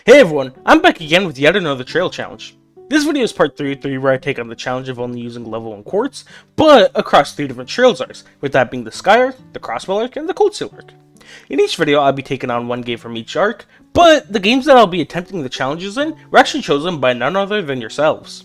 Hey everyone, I'm back again with yet another trail challenge. This video is part 3 where I take on the challenge of only using level 1 quartz, but across 3 different trails arcs, with that being the Sky Arc, the Crossbow Arc, and the Cold Steel Arc. In each video I'll be taking on one game from each arc, but the games that I'll be attempting the challenges in were actually chosen by none other than yourselves.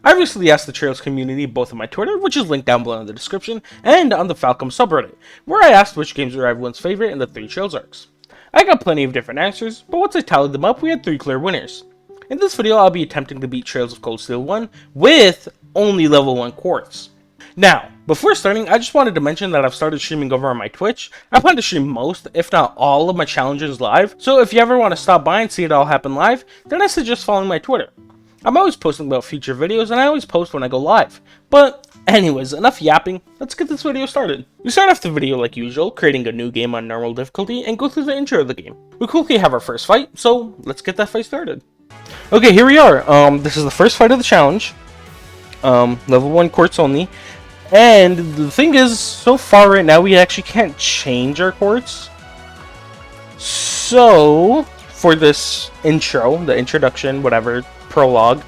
I recently asked the Trails community both on my Twitter, which is linked down below in the description, and on the Falcom subreddit, where I asked which games were everyone's favorite in the 3 Trails arcs. I got plenty of different answers, but once I tallied them up, we had 3 clear winners. In this video, I'll be attempting to beat Trails of Cold Steel 1 with only level 1 quartz. Now, before starting, I just wanted to mention that I've started streaming over on my Twitch. I plan to stream most, if not all, of my challenges live, so if you ever want to stop by and see it all happen live, then I suggest following my Twitter. I'm always posting about future videos, and I always post when I go live. But anyways, enough yapping, let's get this video started. We start off the video like usual, creating a new game on normal difficulty, and go through the intro of the game. We quickly have our first fight, so let's get that fight started. Okay, here we are. This is the first fight of the challenge. Level 1 quartz only. And the thing is, so far right now, we actually can't change our quartz. So, for this intro, the introduction, whatever, prologue.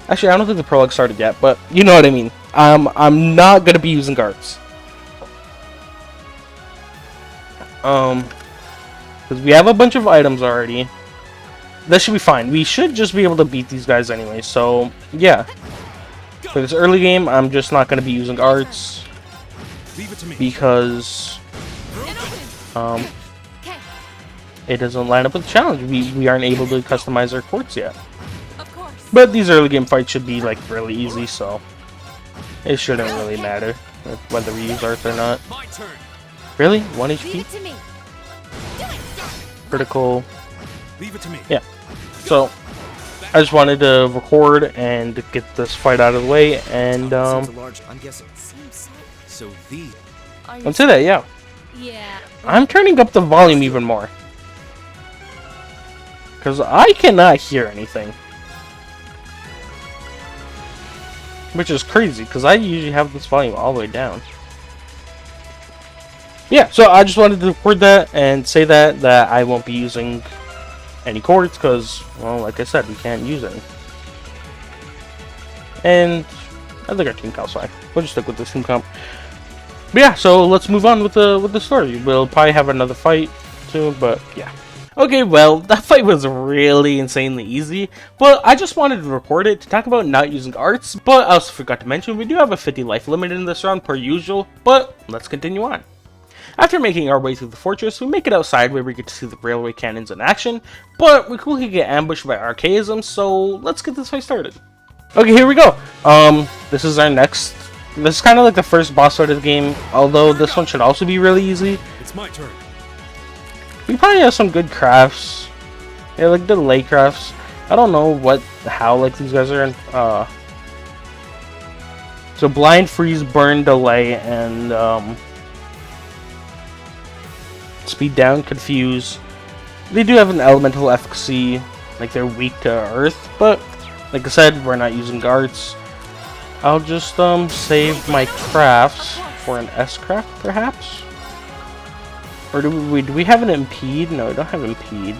Actually, I don't think the prologue started yet, but you know what I mean. I'm not gonna be using guards. Because we have a bunch of items already. That should be fine. We should just be able to beat these guys anyway, so yeah. For this early game, I'm just not gonna be using arts. Because it doesn't line up with the challenge. We aren't able to customize our quartz yet. But these early game fights should be like really easy, so it shouldn't really matter whether we use arts or not. Really? 1 HP? Critical. Yeah. So I just wanted to record and get this fight out of the way, and I'd say that, yeah. I'm turning up the volume even more because I cannot hear anything. Which is crazy, because I usually have this volume all the way down. Yeah, so I just wanted to record that and say that I won't be using any quartz, because, well, like I said, we can't use any. And I think our team comp's fine. We'll just stick with this team comp. But yeah, so let's move on with the story. We'll probably have another fight soon, but yeah. Okay, well, that fight was really insanely easy, but I just wanted to record it to talk about not using arts, but I also forgot to mention we do have a 50 life limit in this round per usual, but let's continue on. After making our way through the fortress, we make it outside where we get to see the railway cannons in action, but we quickly get ambushed by archaisms, so let's get this fight started. Okay, here we go. This is our next, this is kind of like the first boss fight of the game, although this one should also be really easy. It's my turn. We probably have some good crafts. Yeah, like delay crafts. I don't know how like these guys are in. So blind, freeze, burn, delay, and speed down, confuse. They do have an elemental efficacy, like they're weak to earth, but like I said, we're not using guards. I'll just save my crafts for an S craft, perhaps. Or do we have an impede? No, we don't have impede.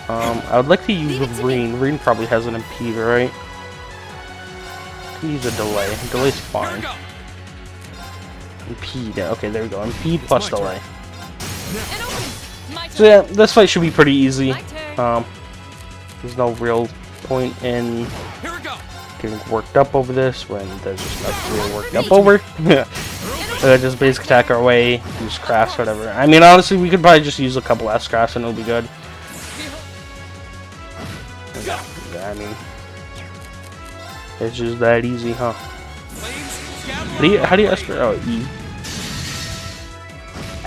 I would like to use a Reen. Reen probably has an impede, right? Use a delay. Delay's fine. Impede. Okay, there we go. Impede plus delay. So yeah, this fight should be pretty easy. There's no real point in getting worked up over this when there's just nothing to get worked up over. Just basic attack our way, use crafts, whatever. I mean, honestly, we could probably just use a couple S crafts and it'll be good. Yeah, I mean, it's just that easy, huh? How do you S craft? Oh, E.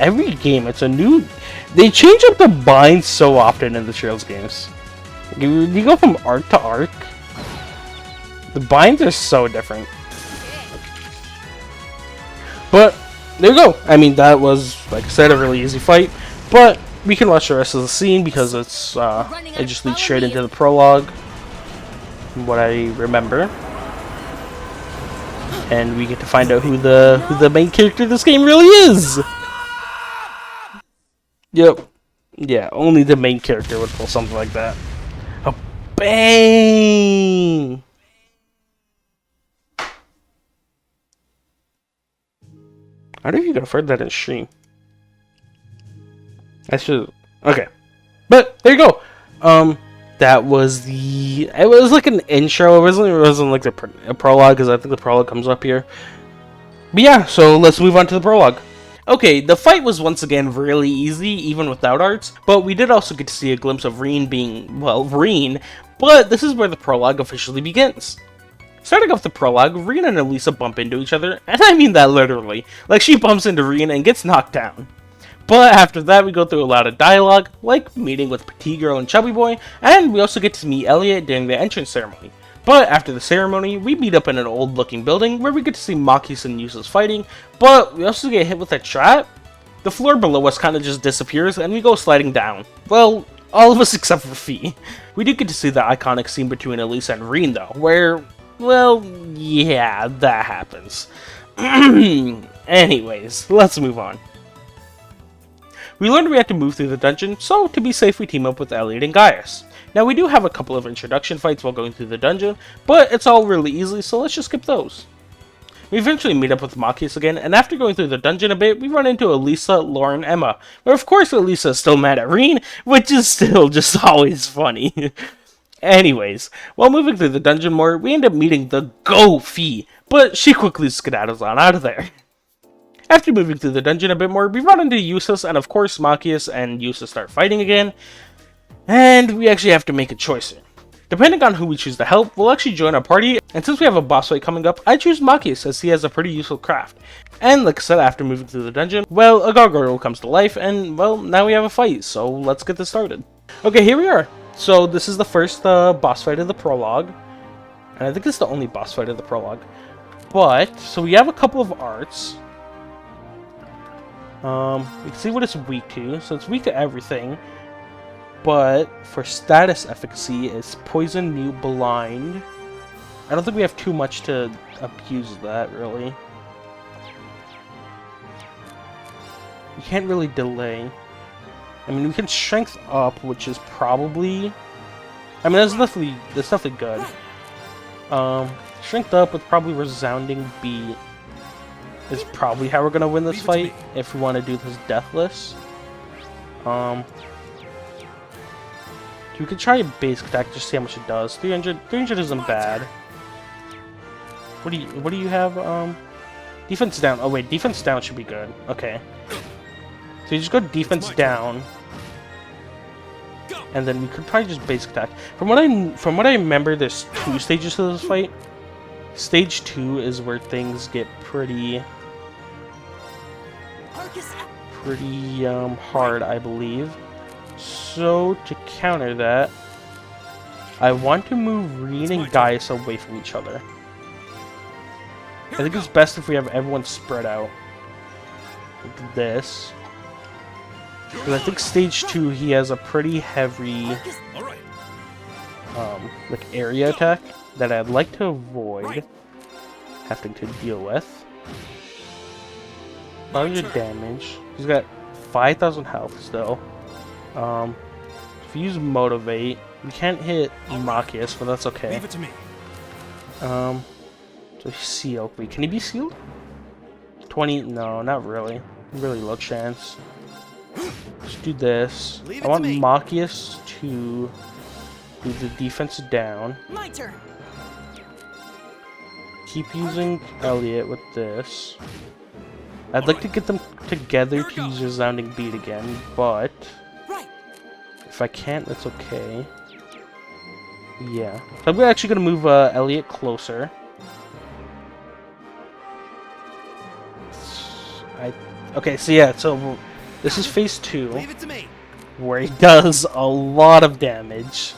Every game, it's a new. They change up the binds so often in the Trails games. You go from arc to arc. The binds are so different. But there you go. I mean, that was, like I said, a really easy fight. But we can watch the rest of the scene because it just leads straight into the prologue, from what I remember. And we get to find out who the main character of this game really is. Yep. Yeah, only the main character would pull something like that. A bang! I don't know if you can afford that in stream. I should. Okay, but there you go. That was the. It was like an intro. It wasn't like a prologue, because I think the prologue comes up here. But yeah, so let's move on to the prologue. Okay, the fight was once again really easy, even without arts, but we did also get to see a glimpse of Reen being, well, Reen, but this is where the prologue officially begins. Starting off the prologue, Reen and Elisa bump into each other, and I mean that literally. Like, she bumps into Reen and gets knocked down. But after that, we go through a lot of dialogue, like meeting with Petite Girl and Chubby Boy, and we also get to meet Elliot during the entrance ceremony. But after the ceremony, we meet up in an old-looking building where we get to see Makis and Yusa's fighting, but we also get hit with a trap. The floor below us kind of just disappears, and we go sliding down. Well, all of us except for Fee. We do get to see the iconic scene between Elisa and Reen, though, where, well, yeah, that happens. Anyways, let's move on. We learned we had to move through the dungeon, so to be safe we team up with Elliot and Gaius. Now we do have a couple of introduction fights while going through the dungeon, but it's all really easy, so let's just skip those. We eventually meet up with Makis again, and after going through the dungeon a bit, we run into Elisa, Lauren, Emma. But of course Elisa is still mad at Reen, which is still just always funny. Anyways, while moving through the dungeon more, we end up meeting the Fee, but she quickly skedaddles on out of there. After moving through the dungeon a bit more, we run into Yusas, and of course Makis and Yusa start fighting again. And we actually have to make a choice here. Depending on who we choose to help, we'll actually join our party, and since we have a boss fight coming up, I choose Makis as he has a pretty useful craft. And like I said, after moving through the dungeon, well, a gargoyle comes to life, and well, now we have a fight, so let's get this started. Okay, here we are. So this is the first boss fight of the prologue, and I think it's the only boss fight of the prologue. But, so we have a couple of arts. We can see what it's weak to, so it's weak to everything. But for status efficacy, it's poison, mute, blind. I don't think we have too much to abuse that, really. We can't really delay. I mean, we can strength up, which is probably... I mean, that's definitely good. Strength up with probably resounding beat is probably how we're gonna win this fight if we want to do this deathless. We could try a basic attack just to see how much it does. 300 isn't bad. What do you have? Defense down. Oh wait, defense down should be good. Okay. So you just go defense down, and then we could probably just basic attack. From what I remember, there's 2 stages to this fight. Stage 2 is where things get pretty hard, I believe. So, to counter that, I want to move Reen and Gaius away from each other. I think it's best if we have everyone spread out. Like this. Because I think stage 2, he has a pretty heavy like area attack that I'd like to avoid having to deal with. 500 damage. He's got 5,000 health still. If you use Motivate, we can't hit Makis, but that's okay. Leave it to me. So Seal. Wait, can he be sealed? 20? No, not really. Really low chance. Let's do this. I want Makis to do the defense down. My turn. Keep using Elliot with this. I'd like to get them together to use Resounding Beat again, but if I can't, that's okay. Yeah. So I'm actually going to move Elliot closer. Okay, so yeah, so this is phase 2, where he does a lot of damage.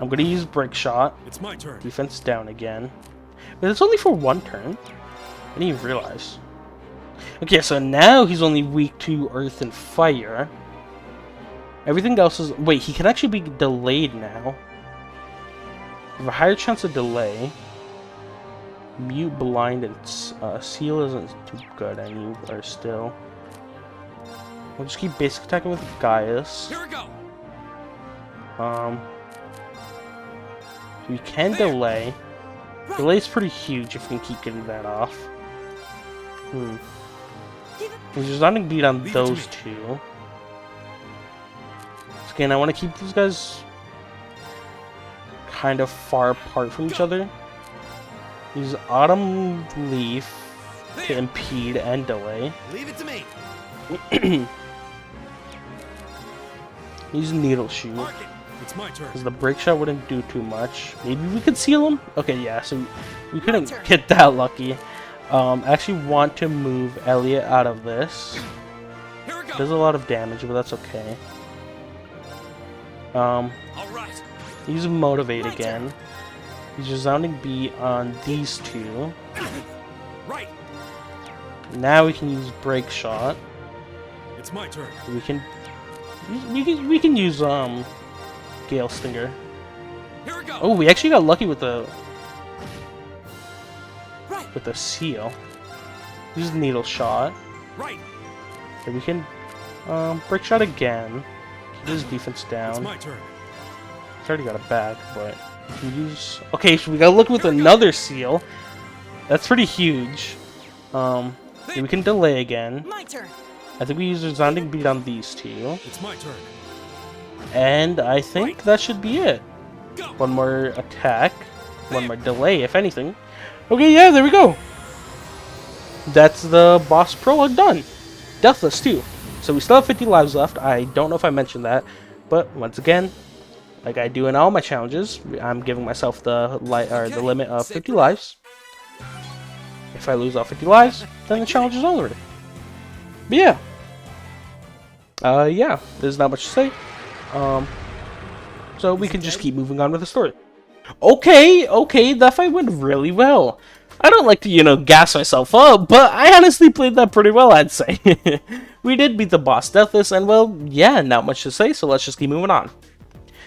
I'm going to use Break Shot. It's my turn. Defense down again. But it's only for 1 turn. I didn't even realize. Okay, so now he's only weak to Earth and Fire. Everything else is... Wait, he can actually be delayed now. We have a higher chance of delay. Mute, Blind, and Seal isn't too good anymore still. We'll just keep basic attacking with Gaius. Here we go. We can delay. Delay's pretty huge if we can keep getting that off. We're just not gonna beat on those two. Again, I want to keep these guys kind of far apart from each other. Use Autumn Leaf to impede and delay. Leave it to me. Use Needle Shoot. It's my turn. Because the break shot wouldn't do too much. Maybe we could seal him? Okay, yeah, so we couldn't get that lucky. I actually want to move Elliot out of this. Does a lot of damage, but that's okay. Alright. Use Motivate again. Use Resounding Beat on these two. Right. Now we can use Break Shot. It's my turn. We can use Gale Stinger. Here we go. Oh, we actually got lucky with the seal. Use Needle Shot. Right. Okay, we can Break Shot again. Keep his defense down. It's my turn. He's already got it back, but we can use. Okay, so we gotta look with another seal. That's pretty huge. We can delay again. My turn. I think we use Resounding Beat on these two. It's my turn. And I think that should be it. One more attack. One more delay, if anything. Okay, yeah, there we go. That's the boss prologue done. Deathless, too. So we still have 50 lives left. I don't know if I mentioned that. But, once again, like I do in all my challenges, I'm giving myself the limit of 50 lives. If I lose all 50 lives, then the challenge is over. But yeah. Yeah, there's not much to say. So we can just keep moving on with the story. Okay, that fight went really well. I don't like to, gas myself up, but I honestly played that pretty well, I'd say. We did beat the boss Deathless, and well, yeah, not much to say, so let's just keep moving on.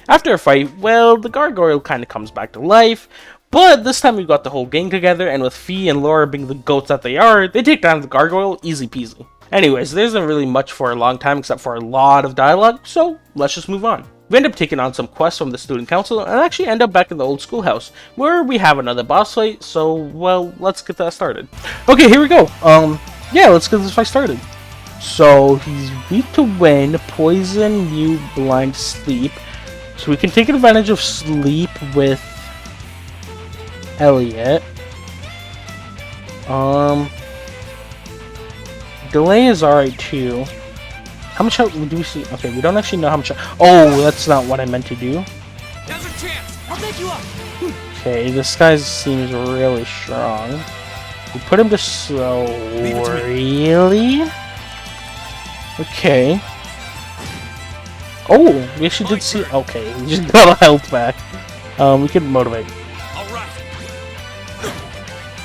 After a fight, well, the gargoyle kind of comes back to life, but this time we've got the whole gang together, and with Fee and Laura being the goats that they are, they take down the gargoyle easy peasy. Anyways, there isn't really much for a long time except for a lot of dialogue, so let's just move on. We end up taking on some quests from the student council and actually end up back in the old schoolhouse, where we have another boss fight, so, well, let's get that started. Okay, here we go. Yeah, let's get this fight started. So, he's weak to wind, poison, mute, blind, sleep. So we can take advantage of sleep with Elliot. Delay is alright too. How much health do we see? Okay, we don't actually know how much. Oh, that's not what I meant to do. There's a chance. I'll take you up. Okay, this guy seems really strong. We put him to slow. Really? Okay. Oh, we actually did see. Okay, we just got our health back. We can motivate. Alright.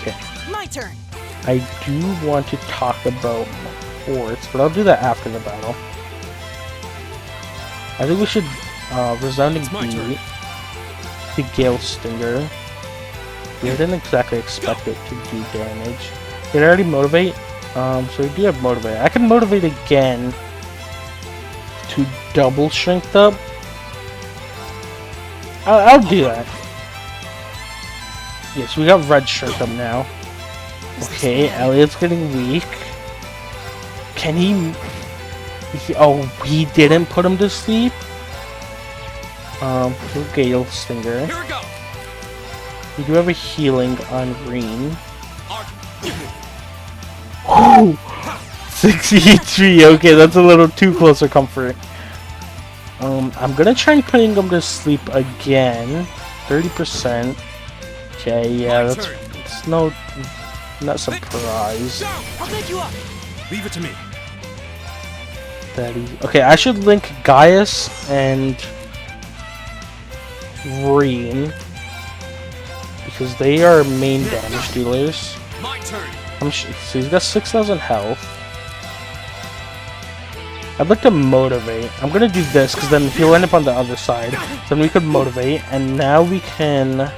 Okay. My turn. I do want to talk about Quartz, but I'll do that after the battle. I think we should Resounding Beat the Gale Stinger. We didn't exactly expect it to do damage. Did I already motivate? So we do have motivate. I can motivate again to double strength up. I'll do that. Yes, we got red strength up now. Okay, Elliot's getting weak. Can he... Oh, he didn't put him to sleep? Gale Stinger. Here we go. We do have a healing on green. Oh! 63, okay, that's a little too close for comfort. I'm gonna try putting him to sleep again. 30%. Okay, yeah, that's not surprised. I'll take you up. Leave it to me. That easy. Okay, I should link Gaius and Green because they are main damage dealers. My turn. So he's got 6,000 health. I'd like to motivate. I'm gonna do this because then he'll end up on the other side. Then we could motivate, and now we can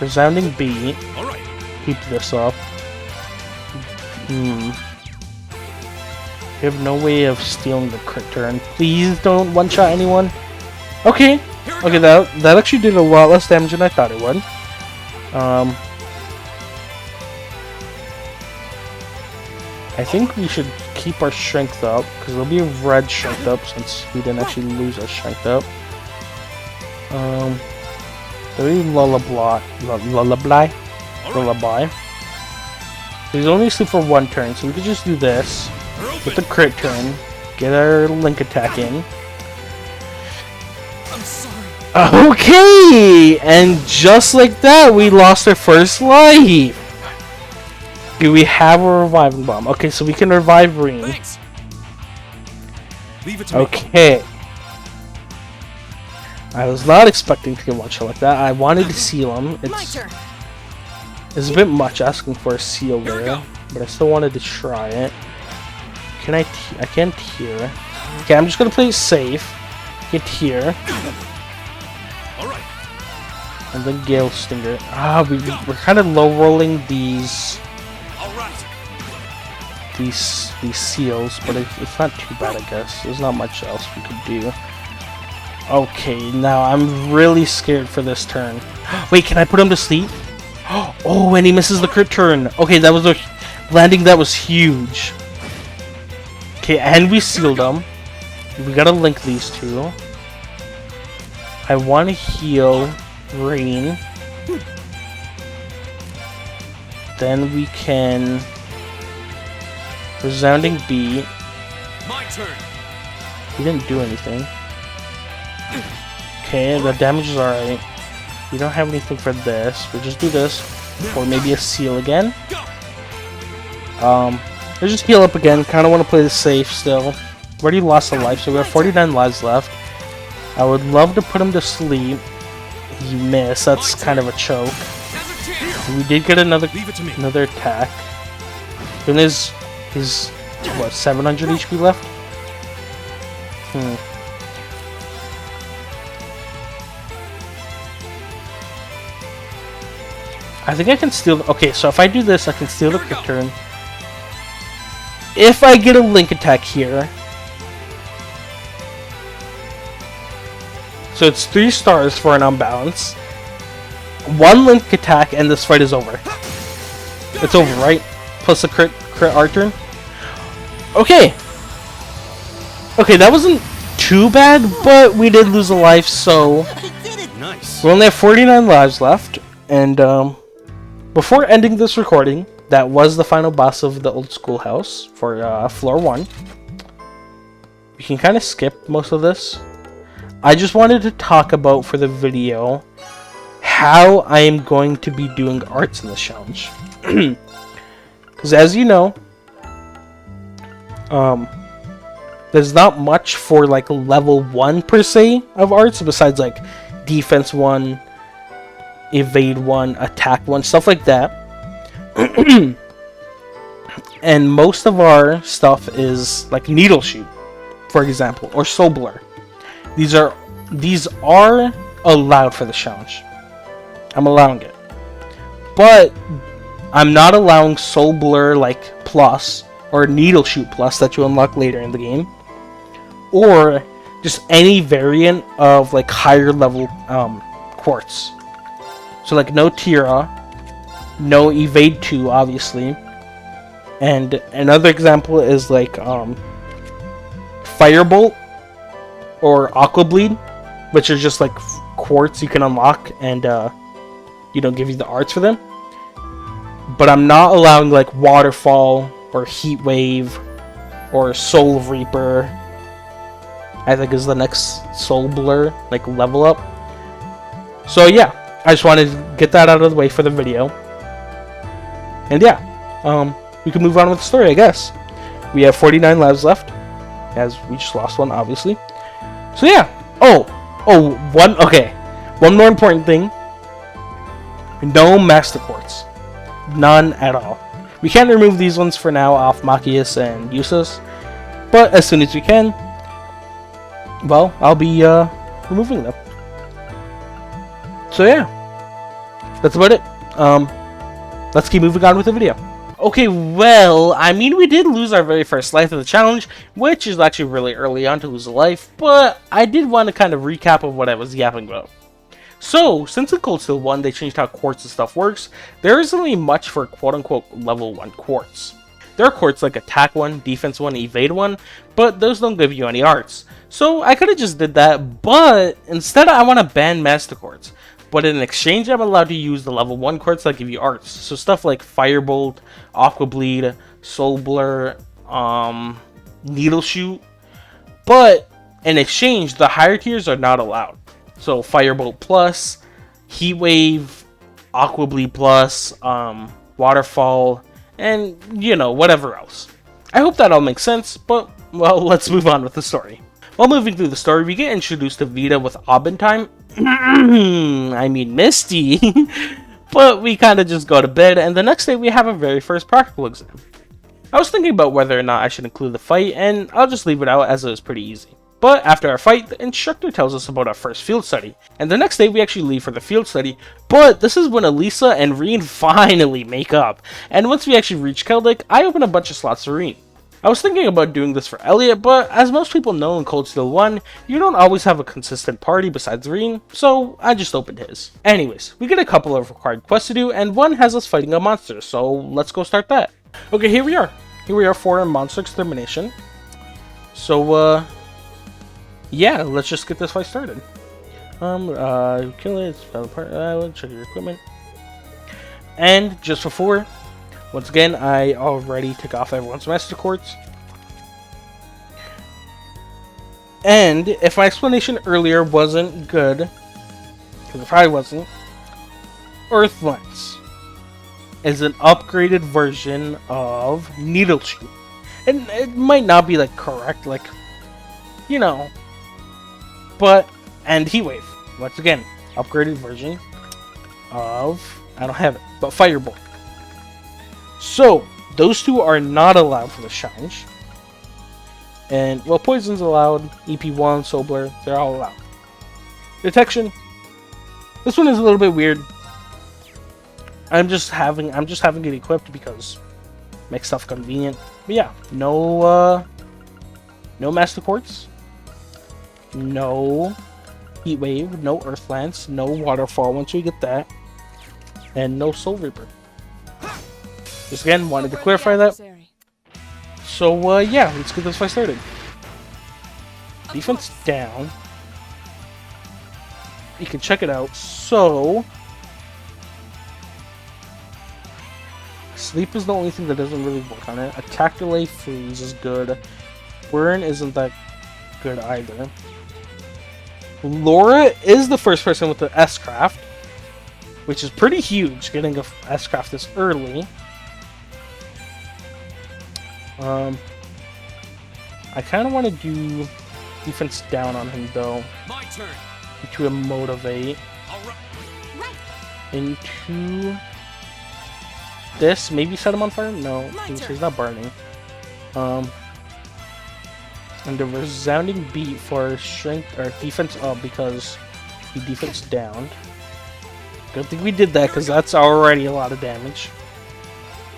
Resounding Beat. All right. Keep this up. We have no way of stealing the crit turn. Please don't one-shot anyone. Okay. Okay, that actually did a lot less damage than I thought it would. I think we should keep our strength up, because there'll be a red strength up since we didn't actually lose our strength up. There'll be lullaby. He's only asleep for one turn, so we could just do this with the crit turn, get our link attack in. I'm sorry. Okay, and just like that, we lost our first life. Do we have a reviving bomb? Okay, so we can revive Reen. Thanks. Leave it to me. Okay. I was not expecting to get one shot like that. I wanted to seal him. It's a bit much asking for a seal there, but I still wanted to try it. Can I can't hear. Okay, I'm just gonna play it safe. Get here. Alright. And then Gale Stinger. Ah, we're kind of low rolling these seals, but it's not too bad, I guess. There's not much else we could do. Okay, now I'm really scared for this turn. Wait, can I put him to sleep? Oh, and he misses the crit turn. Okay, that was a landing that was huge. Okay, and we sealed him. We gotta link these two. I want to heal Rain. Then we can resounding beat. My turn. He didn't do anything. Okay, the damage is alright. We don't have anything for this. We'll just do this. Or maybe a seal again. Let's just heal up again. Kinda wanna play this safe still. We already lost a life, so we have 49 lives left. I would love to put him to sleep. He missed. That's kind of a choke. We did get another attack. Then his what, 700 HP left? I think I can steal. Okay, so if I do this, I can steal the quick turn. If I get a link attack here, so it's 3 stars for an unbalance. 1 link attack, and this fight is over. It's over, right? Plus a crit art turn. Okay. Okay, that wasn't too bad, but we did lose a life, so Nice. we only have 49 lives left. And before ending this recording, that was the final boss of the old schoolhouse for floor 1. We can kind of skip most of this. I just wanted to talk about for the video how I am going to be doing arts in this challenge. Because as you know, there's not much for like level 1 per se of arts besides like defense 1, evade 1, attack 1, stuff like that. And most of our stuff is like needle shoot, for example, or soul blur. These are allowed for the challenge. I'm allowing it. But I'm not allowing soul blur like plus or needle shoot plus that you unlock later in the game, or just any variant of like higher level quartz. So like no Tira, no evade 2 obviously. And another example is like Firebolt or Aqua Bleed, which are just like quartz you can unlock and give you the arts for them. But I'm not allowing like Waterfall or Heat Wave or Soul Reaper. I think is the next Soul Blur like level up. So yeah, I just wanted to get that out of the way for the video. And yeah, we can move on with the story, I guess. We have 49 lives left, as we just lost one, obviously. So yeah. One more important thing. No Master Quartz. None at all. We can't remove these ones for now off Machias and Usus, but as soon as we can, well, I'll be removing them. So yeah, that's about it. Let's keep moving on with the video. Okay, well, I mean, we did lose our very first life of the challenge, which is actually really early on to lose a life, but I did want to kind of recap of what I was yapping about. So, since in Cold Steel 1 they changed how Quartz and stuff works, there isn't really much for quote-unquote level 1 Quartz. There are Quartz like Attack 1, Defense 1, Evade 1, but those don't give you any arts. So, I could have just did that, but instead I want to ban Master Quartz. But in exchange, I'm allowed to use the level 1 Quartz that give you arts. So stuff like Firebolt, Aqua Bleed, Soul Blur, Needle Shoot. But in exchange, the higher tiers are not allowed. So Firebolt Plus, Heat Wave, Aqua Bleed Plus, Waterfall, and, you know, whatever else. I hope that all makes sense, but, well, let's move on with the story. While moving through the story, we get introduced to Vita with Abendheim. I mean Misty. But we kind of just go to bed, and the next day we have our very first practical exam. I was thinking about whether or not I should include the fight, and I'll just leave it out as it was pretty easy. But after our fight, the instructor tells us about our first field study, and the next day we actually leave for the field study, but this is when Elisa and Reen finally make up, and once we actually reach Keldic, I open a bunch of slots for Reen. I was thinking about doing this for Elliot, but as most people know in Cold Steel 1, you don't always have a consistent party besides Reen, so I just opened his. Anyways, we get a couple of required quests to do, and one has us fighting a monster, so let's go start that. Okay, here we are. Here we are for monster extermination. So, yeah, let's just get this fight started. Kill it, spell apart, check your equipment. And just before, once again, I already took off everyone's Master Quartz. And if my explanation earlier wasn't good, because it probably wasn't, Earth Lens is an upgraded version of Needle Shoot. And it might not be like correct, like, you know, but, and Heat Wave, once again, upgraded version of, I don't have it, but Firebolt. So, those two are not allowed for the challenge. And, well, Poison's allowed, EP1, Soul Blur, they're all allowed. Detection. This one is a little bit weird. I'm just having it equipped because it makes stuff convenient. But yeah, no Master Quartz, no Heat Wave, no Earth Lance, no Waterfall once we get that, and no Soul Reaper. Just again, wanted to clarify that. So, yeah, let's get this fight started. Defense down. You can check it out. So, Sleep is the only thing that doesn't really work on it. Attack Delay Freeze is good. Burn isn't that good either. Laura is the first person with the S-Craft, which is pretty huge, getting a S-Craft this early. I kind of want to do defense down on him though. My turn. Into a motivate. Right. Into this, maybe set him on fire. No, he's not burning. And the resounding beat for strength or defense up because he defense down. Good thing we did that because that's already a lot of damage.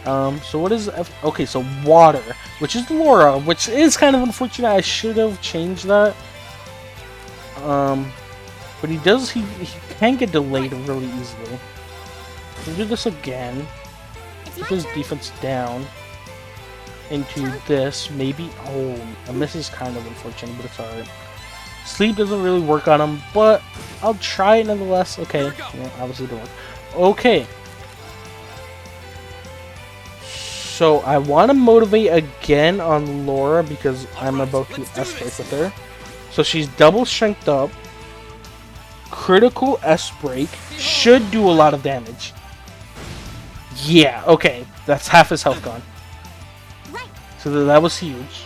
So what is okay, so water, which is Laura, which is kind of unfortunate. I should have changed that. But he can get delayed really easily. We'll do this again. Put his defense down into this, maybe. Oh, a miss is kind of unfortunate, but it's alright. Sleep doesn't really work on him, but I'll try it nonetheless. Okay, well, obviously it didn't work. Okay. So I want to motivate again on Laura because I'm about to S-break with her. So she's double strength up. Critical S-break. Should do a lot of damage. Yeah, okay. That's half his health gone. So that was huge.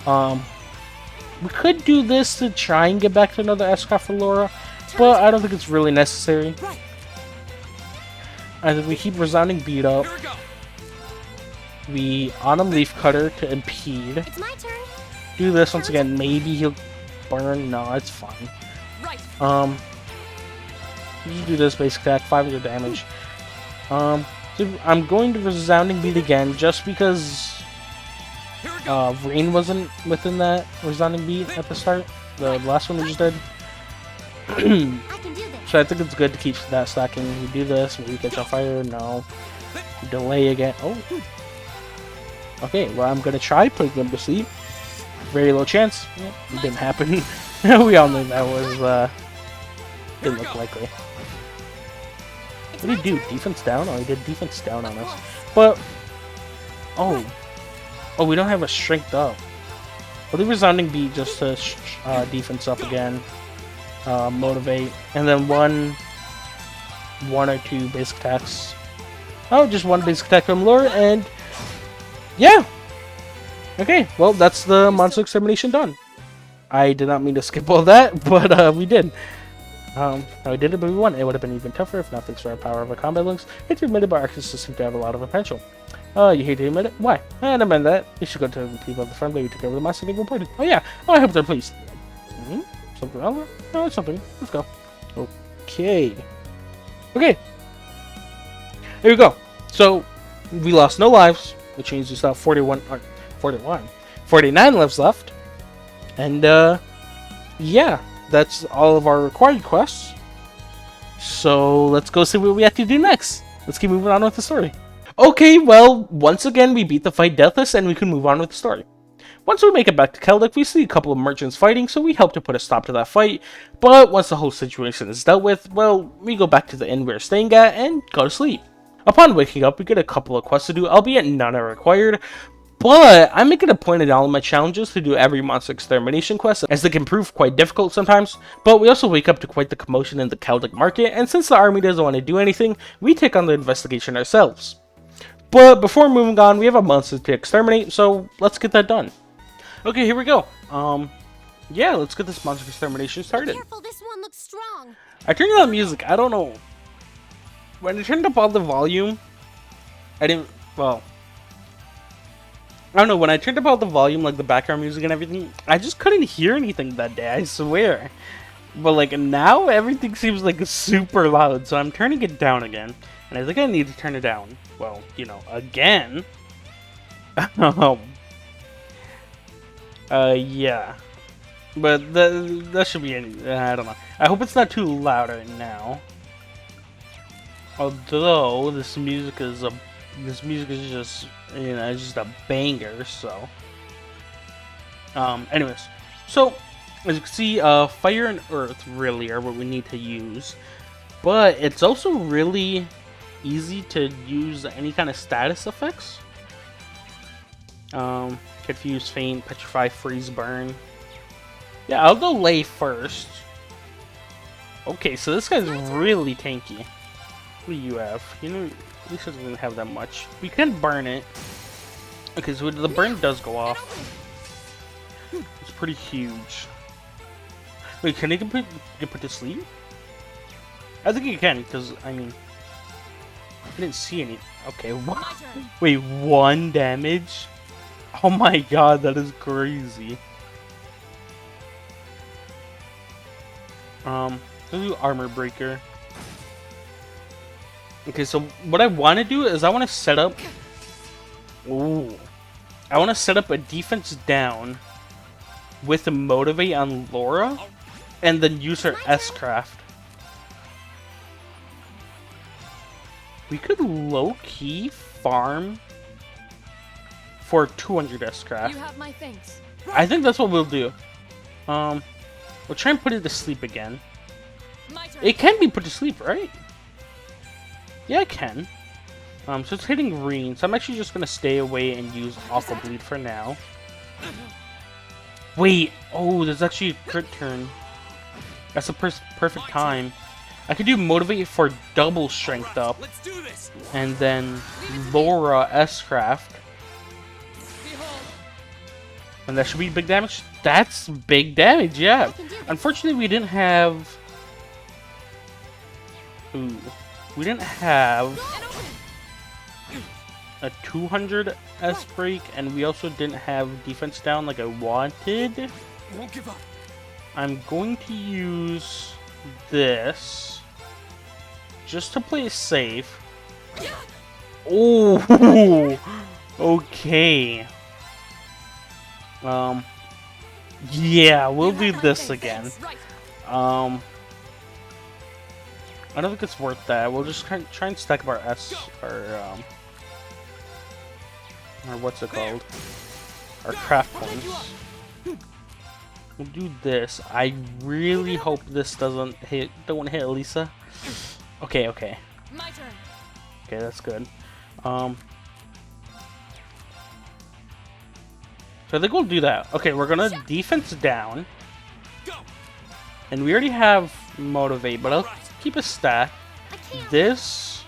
We could do this to try and get back to another S-Craft for Laura, but I don't think it's really necessary. And then we keep resounding beat up. We on him Leaf Cutter to impede. It's my turn. Do this once again. Maybe he'll burn. No, it's fine. Right. You do this basic attack, 500 damage. So I'm going to Resounding Beat again, just because Here we go. Rain wasn't within that Resounding Beat at the start. The last one we just did. I can do this. So I think it's good to keep that stacking. We do this, maybe catch on fire. No. Delay again. Oh. Okay, well, I'm gonna try putting them to sleep. Very low chance. Yeah, it didn't happen. We all knew that was, didn't look likely. It's What did he my do? turn. Defense down? Oh, he did defense down on us. But, oh. Oh, we don't have a strength up. Well, the Resounding Beat just to defense up again. Motivate. And then one or two basic attacks. Oh, just one basic attack from Lure, and yeah. Okay, well, that's the monster extermination done. I did not mean to skip all that, but we did. We did it, but we won. It would have been even tougher if not thanks to our power of our combat links. It's admitted, but our system to have a lot of potential. You hate to admit it? Why? I don't mind that. You should go to the people at the front. Maybe took over the monster and reported. Oh yeah. Oh, I hope they're pleased. Something else? No, it's something. Let's go. Okay. Okay. Here we go. So, we lost no lives, which means we still have 49 lives left. And, yeah, that's all of our required quests. So, let's go see what we have to do next. Let's keep moving on with the story. Okay, well, once again, we beat the fight deathless, and we can move on with the story. Once we make it back to Keldic, we see a couple of merchants fighting, so we help to put a stop to that fight. But once the whole situation is dealt with, well, we go back to the inn we're staying at and go to sleep. Upon waking up, we get a couple of quests to do, albeit none are required. But I'm making a point in all of my challenges to do every monster extermination quest, as they can prove quite difficult sometimes. But we also wake up to quite the commotion in the Keldic market, and since the army doesn't want to do anything, we take on the investigation ourselves. But before moving on, we have a monster to exterminate, so let's get that done. Okay, here we go. Yeah, let's get this monster extermination started. Careful, this one looks strong. I turned on the music. I don't know. When I turned up all the volume, I didn't. Well, I don't know. When I turned up all the volume, like the background music and everything, I just couldn't hear anything that day. I swear. But like now, everything seems like super loud. So I'm turning it down again, and I think I need to turn it down. Well, you know, again. Yeah. But that should be any. I don't know. I hope it's not too loud right now. Although this music is just, you know, it's just a banger. So, anyways, so as you can see, fire and earth really are what we need to use, but it's also really easy to use any kind of status effects. Confuse, faint, petrify, freeze, burn. Yeah, I'll go lay first. Okay, so this guy's really tanky. What do you have? You know, at least it doesn't have that much. We can burn it. Okay, so the burn does go off. It's pretty huge. Wait, can it get put to sleep? I think you can, because, I mean, I didn't see any. Okay, what? Wait, 1 damage? Oh my god, that is crazy. Let's do armor breaker. Okay, so what I want to do is I want to set up. Ooh, I want to set up a defense down with a motivate on Laura, and then use her S-craft. We could low-key farm for 200 S-craft. You have my thanks. I think that's what we'll do. We'll try and put it to sleep again. My turn. It can be put to sleep, right? Yeah, it can. So it's hitting green, so I'm actually just gonna stay away and use Aqua Bleed for now. Wait, oh, there's actually a crit turn. That's the perfect time. I could do Motivate for double strength up, Let's do this. and then Laura S-craft. And that should be big damage. That's big damage, yeah. Unfortunately, we didn't have... Ooh. We didn't have a 200 S-break, and we also didn't have defense down like I wanted. Won't give up. I'm going to use this just to play it safe. Oh, okay. Yeah, we'll do this again. Right. I don't think it's worth that. We'll just try and stack up our or what's it called? Our craft points. We'll do this. I really hope this don't hit Elisa. Okay, okay. My turn. Okay, that's good. So I think we'll do that. Okay, we're gonna defense down. And we already have motivate, but I'll keep a stack. This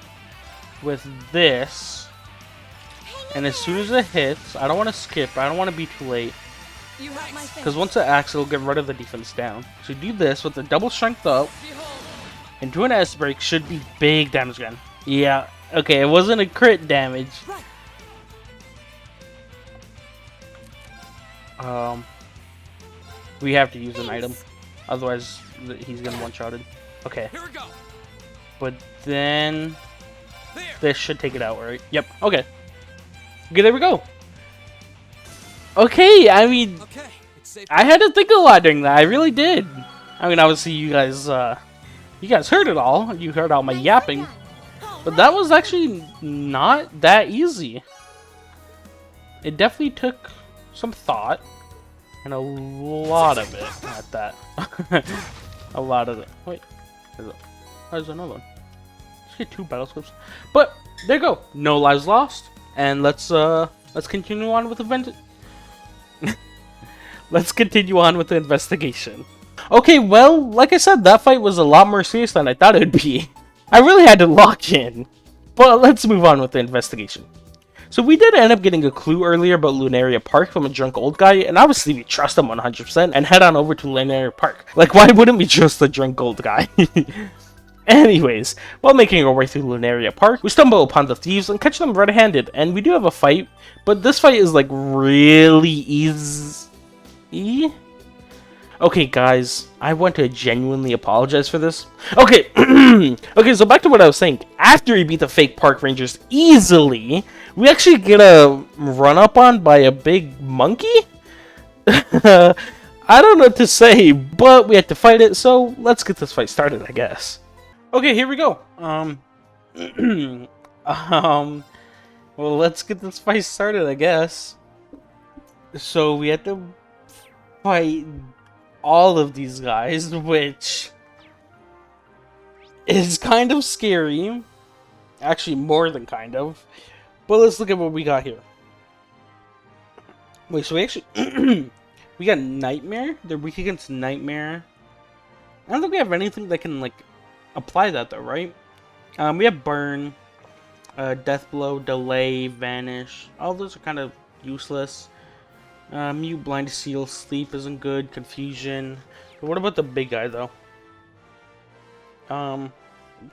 with this. And as soon as it hits, I don't want to skip. I don't want to be too late. You have my Because once it acts, it'll get rid of the defense down. So do this with the double strength up. And do an S break should be big damage again. Yeah, okay, it wasn't a crit damage. We have to use an item. Otherwise, he's gonna one-shotted. Okay. Here we go. But then... This should take it out, right? Yep, okay. Okay, there we go. Okay, I mean... Okay, it's safe. I had to think a lot during that. I really did. I mean, obviously, you guys heard it all. You heard all my yapping. But that was actually not that easy. It definitely took some thought. And a lot of it at that. A lot of it. Wait. There's another one. Let's get 2 battle scripts. But, there you go. No lives lost. And let's continue on with the Let's continue on with the investigation. Okay, well, like I said, that fight was a lot more serious than I thought it would be. I really had to lock in. But let's move on with the investigation. So we did end up getting a clue earlier about Lunaria Park from a drunk old guy, and obviously we trust him 100% and head on over to Lunaria Park. Like, why wouldn't we trust a drunk old guy? Anyways, while making our way through Lunaria Park, we stumble upon the thieves and catch them red-handed, and we do have a fight, but this fight is like really easy. Okay, guys, I want to genuinely apologize for this. Okay, okay, so back to what I was saying. After we beat the fake park rangers easily, we actually get a run-up on by a big monkey? I don't know what to say, but we had to fight it, so let's get this fight started, I guess. Okay, here we go. Well, let's get this fight started, I guess. So we had to fight all of these guys, which is kind of scary. Actually, more than kind of. But let's look at what we got here. Wait, so we actually... we got Nightmare. They're weak against Nightmare. I don't think we have anything that can, like, apply that, though, right? We have Burn, Death Blow, Delay, Vanish. All those are kind of useless. Mute, Blind, Seal, Sleep isn't good. Confusion. But what about the big guy, though? Kind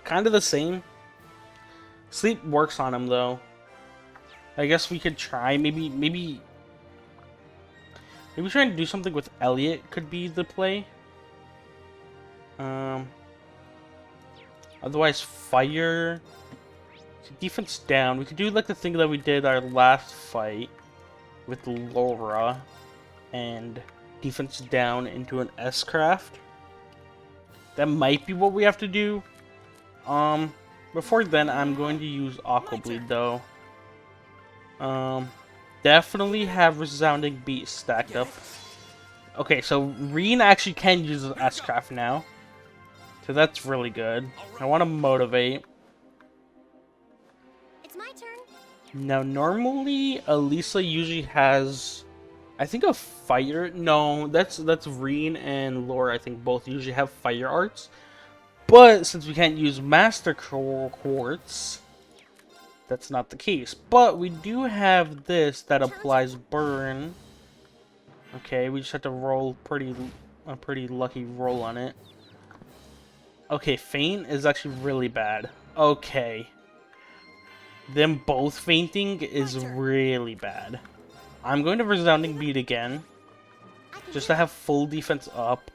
of the same. Sleep works on him, though. I guess we could try. Maybe trying to do something with Elliot could be the play. Otherwise, Fire. Defense down. We could do like the thing that we did our last fight with Laura, and defense down into an S-craft. That might be what we have to do. Before then, I'm going to use Aqua Bleed, though. Definitely have Resounding Beat stacked up. Okay, so Reen actually can use the S-craft now. So that's really good. I want to motivate. It's my turn. Now, normally, Elisa usually has, I think, a fire. No, that's Reen and Laura, I think, both usually have fire arts. But since we can't use Master Quartz, that's not the case. But we do have this that applies Burn. Okay, we just have to roll a pretty lucky roll on it. Okay, Faint is actually really bad. Okay. Them both fainting is really bad. I'm going to Resounding Beat again. Just to have full defense up.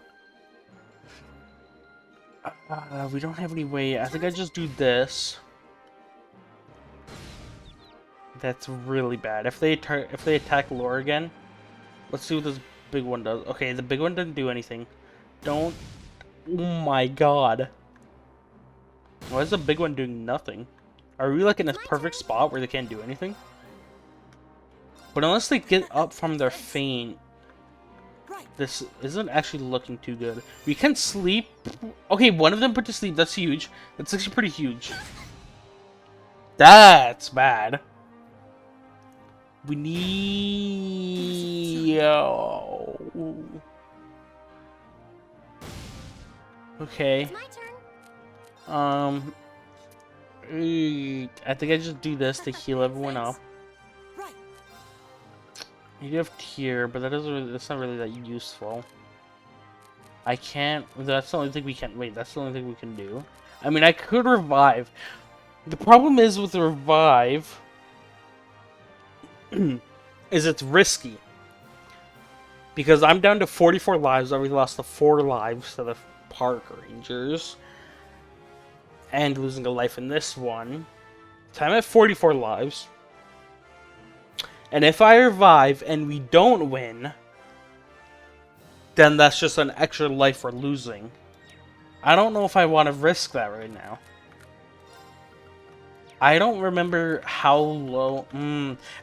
We don't have any way. I think I just do this. That's really bad. If they attack Lore again, let's see what this big one does. Okay, the big one didn't do anything. Don't. Oh my god. Why is the big one doing nothing? Are we like in a perfect spot where they can't do anything? But unless they get up from their faint, this isn't actually looking too good. We can sleep. Okay, one of them put to sleep. That's huge. That's actually pretty huge. That's bad. We need... Okay. I think I just do this to heal everyone up. You do have tier, but that's not really that useful. I can't. That's the only thing we can. Wait, that's the only thing we can do. I mean, I could revive. The problem is with the revive is it's risky. Because I'm down to 44 lives. I already lost the 4 lives to the park rangers. And losing a life in this one. So I'm at 44 lives. And if I revive and we don't win, then that's just an extra life we're losing. I don't know if I want to risk that right now. I don't remember how low...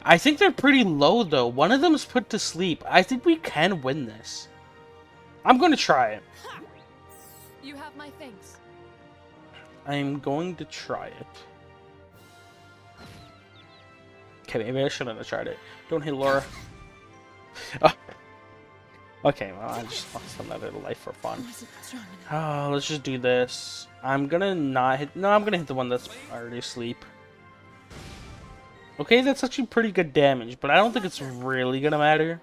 I think they're pretty low, though. One of them is put to sleep. I think we can win this. I'm going to try it. You have my thanks. I'm going to try it. Okay, maybe I shouldn't have tried it. Don't hit Laura. Oh. Okay, well, I just lost another life for fun. Oh, let's just do this. I'm gonna not hit... No, I'm gonna hit the one that's already asleep. Okay, that's actually pretty good damage, but I don't think it's really gonna matter.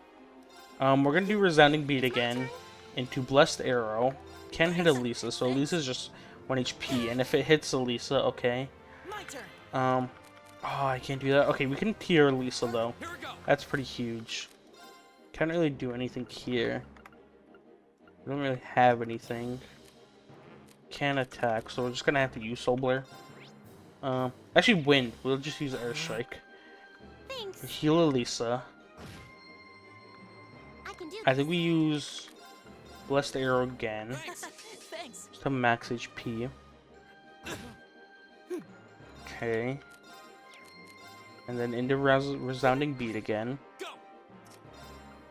We're gonna do Resounding Beat again into Blessed Arrow. Can't hit Elisa, so Elisa's just 1 HP, and if it hits Elisa, okay. Oh, I can't do that. Okay, we can tier Elisa, though. That's pretty huge. Can't really do anything here. We don't really have anything. Can't attack, so we're just gonna have to use Soul Blare. Actually, Wind. We'll just use Airstrike. Heal Elisa. I think we use Blessed Arrow again. To max HP. Okay. And then into Resounding Beat again.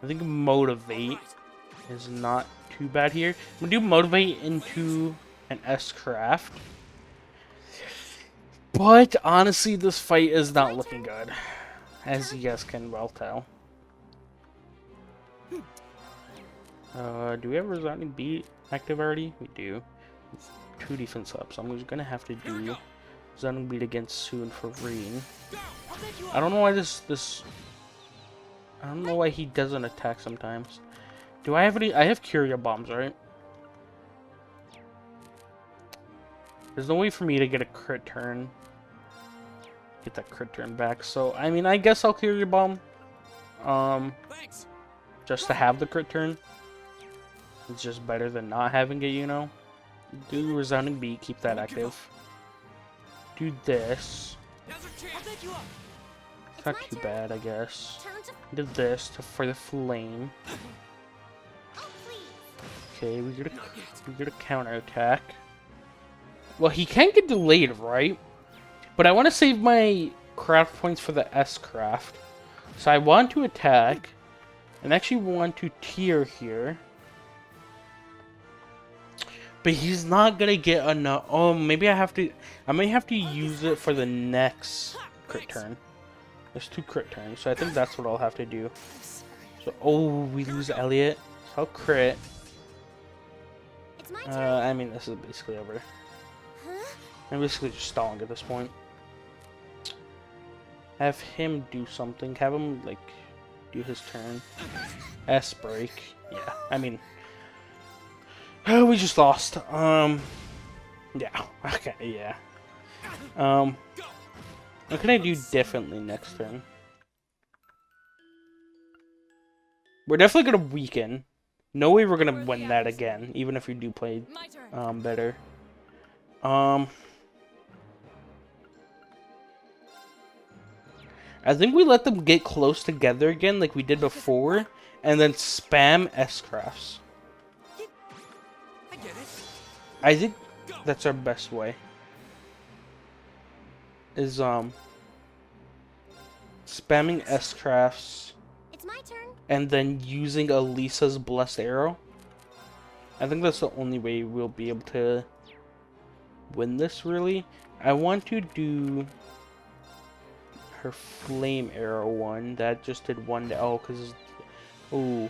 I think Motivate is not too bad here. I'm gonna do Motivate into an S-Craft. But honestly, this fight is not looking good. As you guys can well tell. Do we have Resounding Beat active already? We do. It's 2 defense up, so I'm just gonna have to do Resounding Beat again soon for Reen. I don't know why I don't know why he doesn't attack sometimes. Do I have any? I have Curia Bombs, right? There's no way for me to get a crit turn. Get that crit turn back. So, I mean, I guess I'll Curia Bomb. Just to have the crit turn. It's just better than not having it, you know? Do Resounding Beat, keep that active. Do this. It's not too bad, I guess. Do this for the flame. Okay, we get a counter attack. Well, he can get delayed, right? But I want to save my craft points for the S-Craft. So I want to attack. And actually want to tier here. But he's not gonna get enough. Oh, maybe I have to. I may have to use it for the next crit turn. There's 2 crit turns, so I think that's what I'll have to do. So, oh, we lose Elliot. So I'll crit. I mean, this is basically over. I'm basically just stalling at this point. Have him do something. Have him, like, do his turn. S-break. Yeah, I mean... Oh, we just lost. Yeah. Okay, yeah. What can I do differently next turn? We're definitely gonna weaken. No way we're gonna win that again, even if we do play better. I think we let them get close together again like we did before, and then spam S-crafts. I get it. I think that's our best way. Is spamming S-crafts It's my turn. and then using Elisa's blessed arrow. I think that's the only way we'll be able to win this, really. I want to do her flame arrow one. That just did one to because ooh.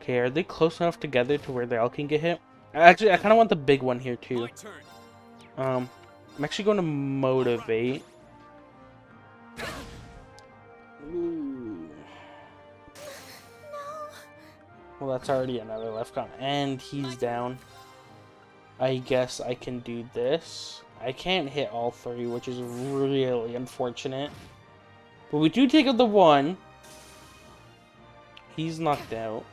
Okay, are they close enough together to where they all can get hit? Actually, I kind of want the big one here too. My turn. I'm actually going to motivate. Ooh. Well, that's already another left con, and he's down. I guess I can do this. I can't hit all three, which is really unfortunate. But we do take out the one. He's knocked out.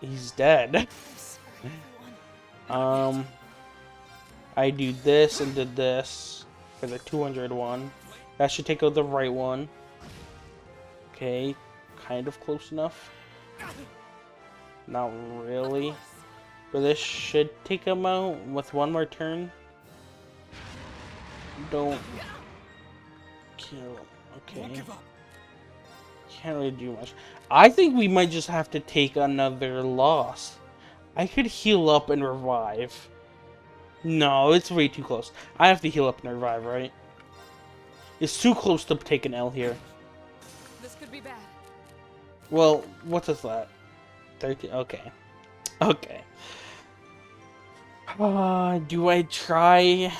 He's dead. I do this and did this for the 201. That should take out the right one. Okay, kind of close enough. Not really. But this should take him out with one more turn. Don't kill him. Okay. Won't give up. Can't really do much. I think we might just have to take another loss. I could heal up and revive. No, it's way too close. I have to heal up and revive, right? It's too close to take an L here. This could be bad. Well, what is that? 13? Okay. Okay. Do I try?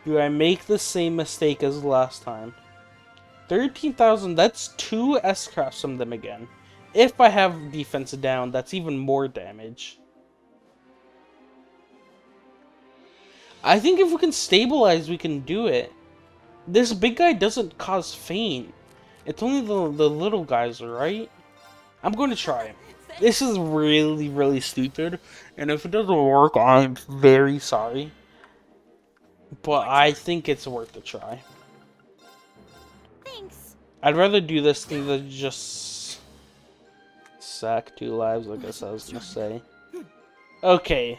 Do I make the same mistake as last time? 13,000, that's 2 S-crafts from them again. If I have defense down, that's even more damage. I think if we can stabilize, we can do it. This big guy doesn't cause faint. It's only the little guys, right? I'm going to try. This is really stupid. And if it doesn't work, I'm very sorry. But I think it's worth a try. Thanks. I'd rather do this than just sack 2 lives, I guess I was gonna say. Okay.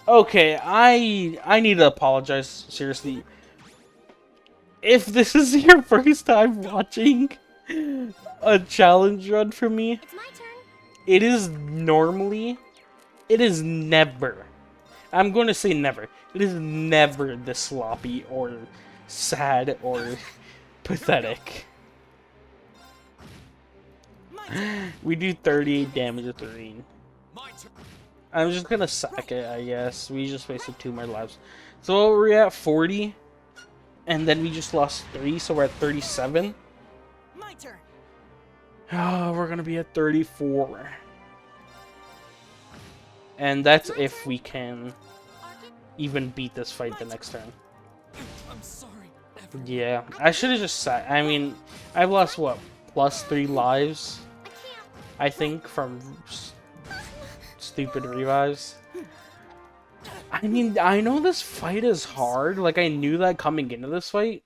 Okay, I need to apologize, seriously. If this is your first time watching a challenge run for me, It's my turn. it is never, I'm going to say never, it is never this sloppy or sad or pathetic. We do 38 damage to 3. My turn. I'm just gonna sack it, I guess. We just wasted 2 more lives. So we're at 40, and then we just lost 3, so we're at 37. My turn. Oh, we're gonna be at 34. And that's if we can even beat this fight the next turn. I'm sorry. Everyone. Yeah, I should have just sat. I mean, I've lost what? Plus 3 lives? I can't. I think from stupid revives. I mean, I know this fight is hard. Like, I knew that coming into this fight.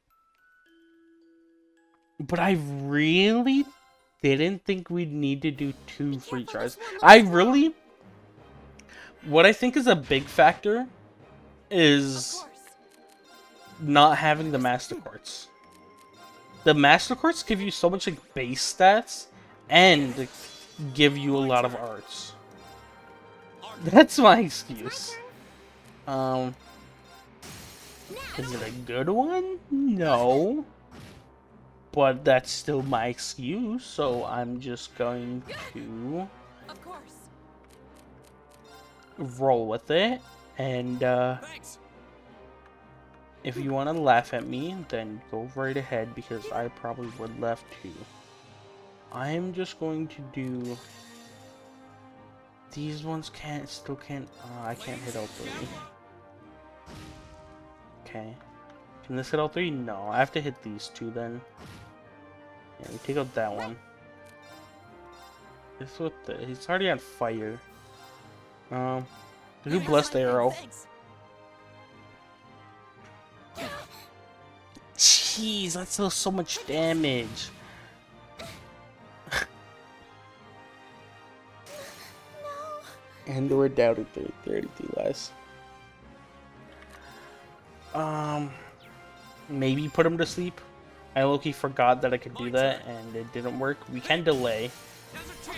But I really didn't think we'd need to do 2 free tries. What I think is a big factor is not having the Master Quartz. The Master Quartz give you so much like base stats and give you a lot of arts. That's my excuse. Is it a good one? No. But that's still my excuse, so I'm just going to Of course. roll with it. And Thanks. if you want to laugh at me, then go right ahead, because I probably would laugh too. I'm just going to do... These ones still can't, I can't hit all 3. Okay. Can this hit all 3? No, I have to hit these 2 then. Yeah, we take out that one. This with the, he's already on fire. Do blessed arrow. Thanks. Jeez, that's still so much damage. And we're down to 32 less. Maybe put him to sleep. I low-key forgot that I could do that, and it didn't work. We can delay,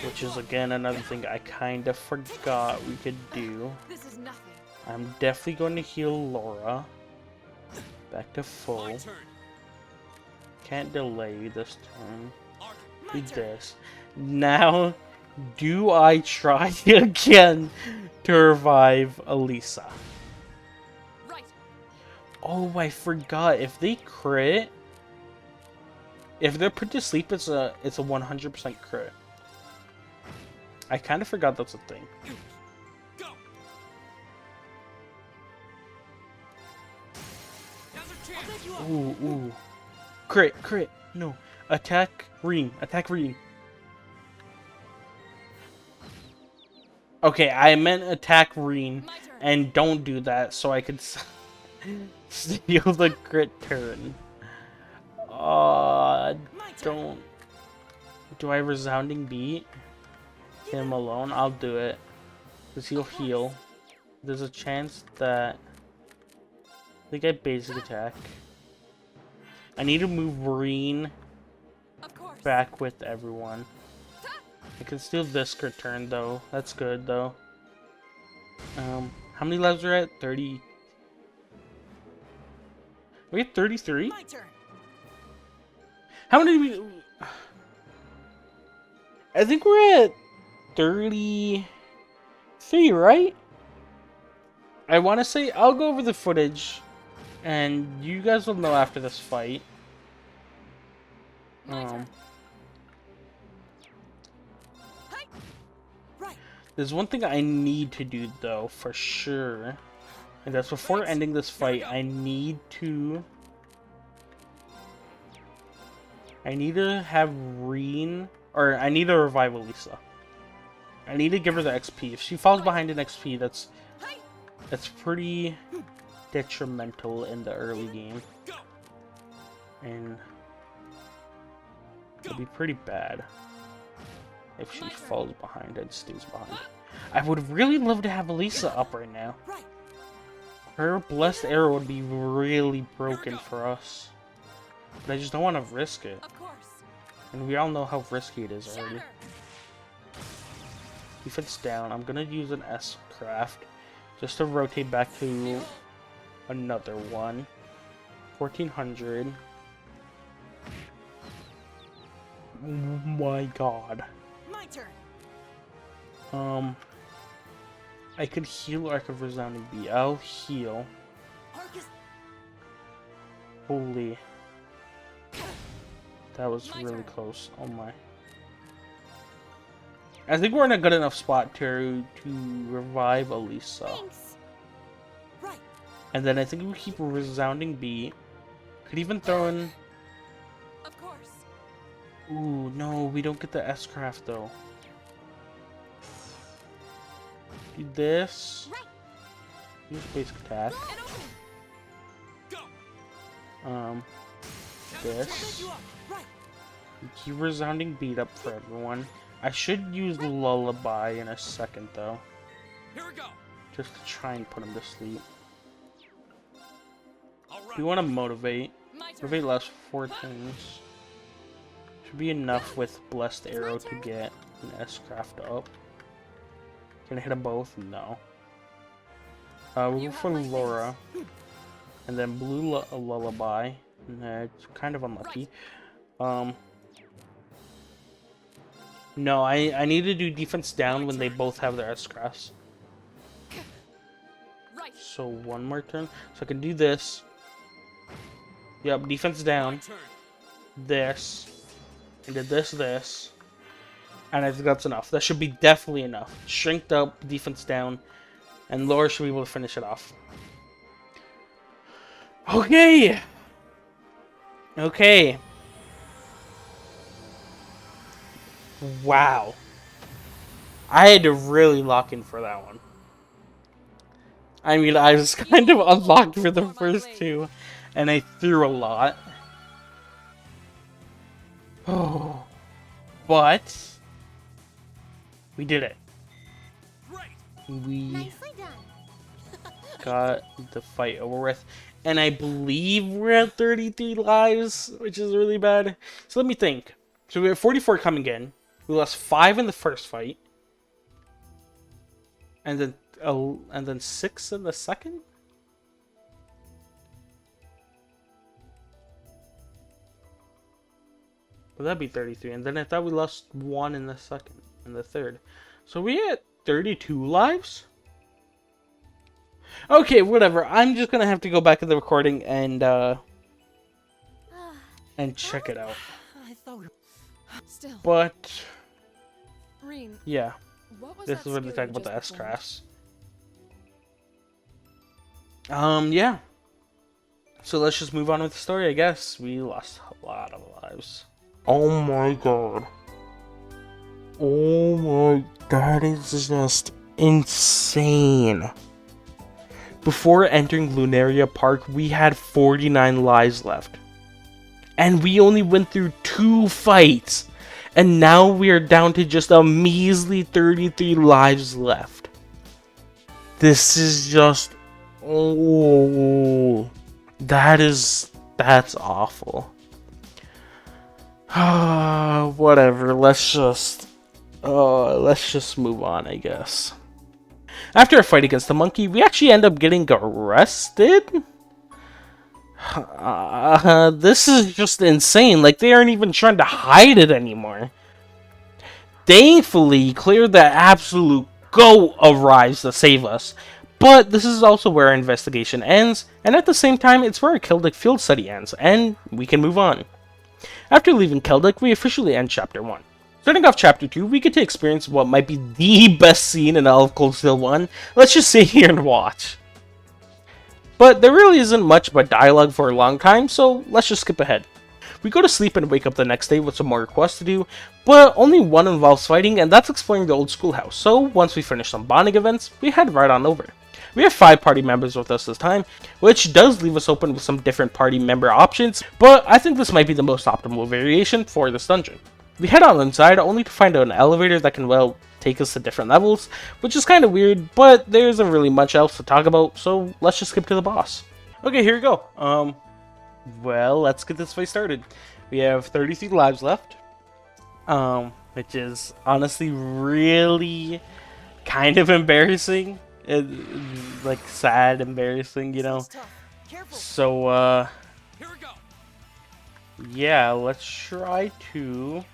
which is again another thing I kind of forgot we could do. This is nothing. I'm definitely going to heal Laura. Back to My full. turn. Can't delay this turn. My Do turn. this. Now, do I try again to revive Elisa? Right. Oh, I forgot. If they crit, if they're put to sleep, it's a 100% crit. I kind of forgot that's a thing. Go. Now's your chance. Set you up. Ooh. Crit. No. Attack Reen. Okay, I meant attack Reen. My turn. And don't do that so I could steal the crit turn. My turn. Don't. Do I resounding beat him alone? I'll do it. Because he'll heal. There's a chance that they get basic attack. I need to move Reen Of course. back with everyone. I can steal this crit turn though. That's good though. How many lives are at? 30. We at 33? My turn. How many did we... I think we're at 33, right? I want to say... I'll go over the footage. And you guys will know after this fight. My turn. Right. There's one thing I need to do, though, for sure. And that's before ending this fight, I need to have Reen, or I need to revive Elisa. I need to give her the XP. If she falls behind in XP, that's pretty detrimental in the early game. Go. And it'll be pretty bad if she falls behind and stays behind. I would really love to have Elisa up right now. Right. Her blessed arrow would be really broken for us. But I just don't want to risk it. Of course. And we all know how risky it is already. Shatter. Defense down. I'm gonna use an S craft just to rotate back to another one. 1400. Oh my god. My turn. I could heal or I could resounding beat. I'll heal. Arcus. Holy. That was My really turn. close. Oh my. I think we're in a good enough spot to revive Elisa. Thanks. Right. And then I think we keep a resounding beat. Could even throw in... Of course. Ooh, no, we don't get the S-craft though. Do this. Right. Use basic attack. An opening. Go. Set This. you up. Right. Keep resounding beat up for everyone. I should use lullaby in a second though. Here we go. Just to try and put him to sleep. All right. We want to motivate. My turn. Motivate lasts 4 turns. Should be enough with Blessed Arrow to get an S-craft up. Can I hit them both? No. We'll go for Laura. And then Blue Lullaby. It's kind of unlucky. No, I need to do defense down when they both have their S-crafts. Right. So one more turn. So I can do this. Yep, defense My down. turn. This. And did this. And I think that's enough. That should be definitely enough. Shrinked up, defense down. And Laura should be able to finish it off. Okay! Okay. Wow. I had to really lock in for that one. I mean, I was kind of unlocked for the first two, and I threw a lot. Oh, but we did it. Great. We Nicely done. got the fight over with, and I believe we're at 33 lives, which is really bad. So let me think. So we have 44 coming in. We lost 5 in the first fight, and then 6 in the second. Well, that'd be 33, and then I thought we lost 1 in the second and the third. So we at 32 lives? Okay, whatever. I'm just gonna have to go back to the recording and check it out. I thought. Still, But Reen, yeah, what was this that is where they skill talk you about the just performed? S-crafts. Yeah. So let's just move on with the story, I guess. We lost a lot of lives. Oh my god. Oh my, that is just insane. Before entering Lunaria Park, we had 49 lives left. And we only went through 2 fights. And now we are down to just a measly 33 lives left. This is just... Oh... That's awful. Whatever, let's just move on, I guess. After a fight against the monkey, we actually end up getting arrested? This is just insane. Like, they aren't even trying to hide it anymore. Thankfully, Clear the Absolute Goat arrives to save us. But this is also where our investigation ends, and at the same time, it's where our Keldic field study ends, and we can move on. After leaving Keldic, we officially end Chapter 1. Starting off Chapter 2, we get to experience what might be the best scene in all of Cold Steel 1. Let's just sit here and watch. But there really isn't much but dialogue for a long time, so let's just skip ahead. We go to sleep and wake up the next day with some more quests to do, but only one involves fighting, and that's exploring the old schoolhouse, so once we finish some bonding events, we head right on over. We have 5 party members with us this time, which does leave us open with some different party member options, but I think this might be the most optimal variation for this dungeon. We head on inside only to find an elevator that can, well, take us to different levels, which is kind of weird, but there isn't really much else to talk about, so let's just skip to the boss. Okay, here we go. Well, let's get this fight started. We have 33 lives left, which is honestly really kind of embarrassing. Like sad, embarrassing, you know. It's tough. Careful. So, Here we go. yeah, let's try to...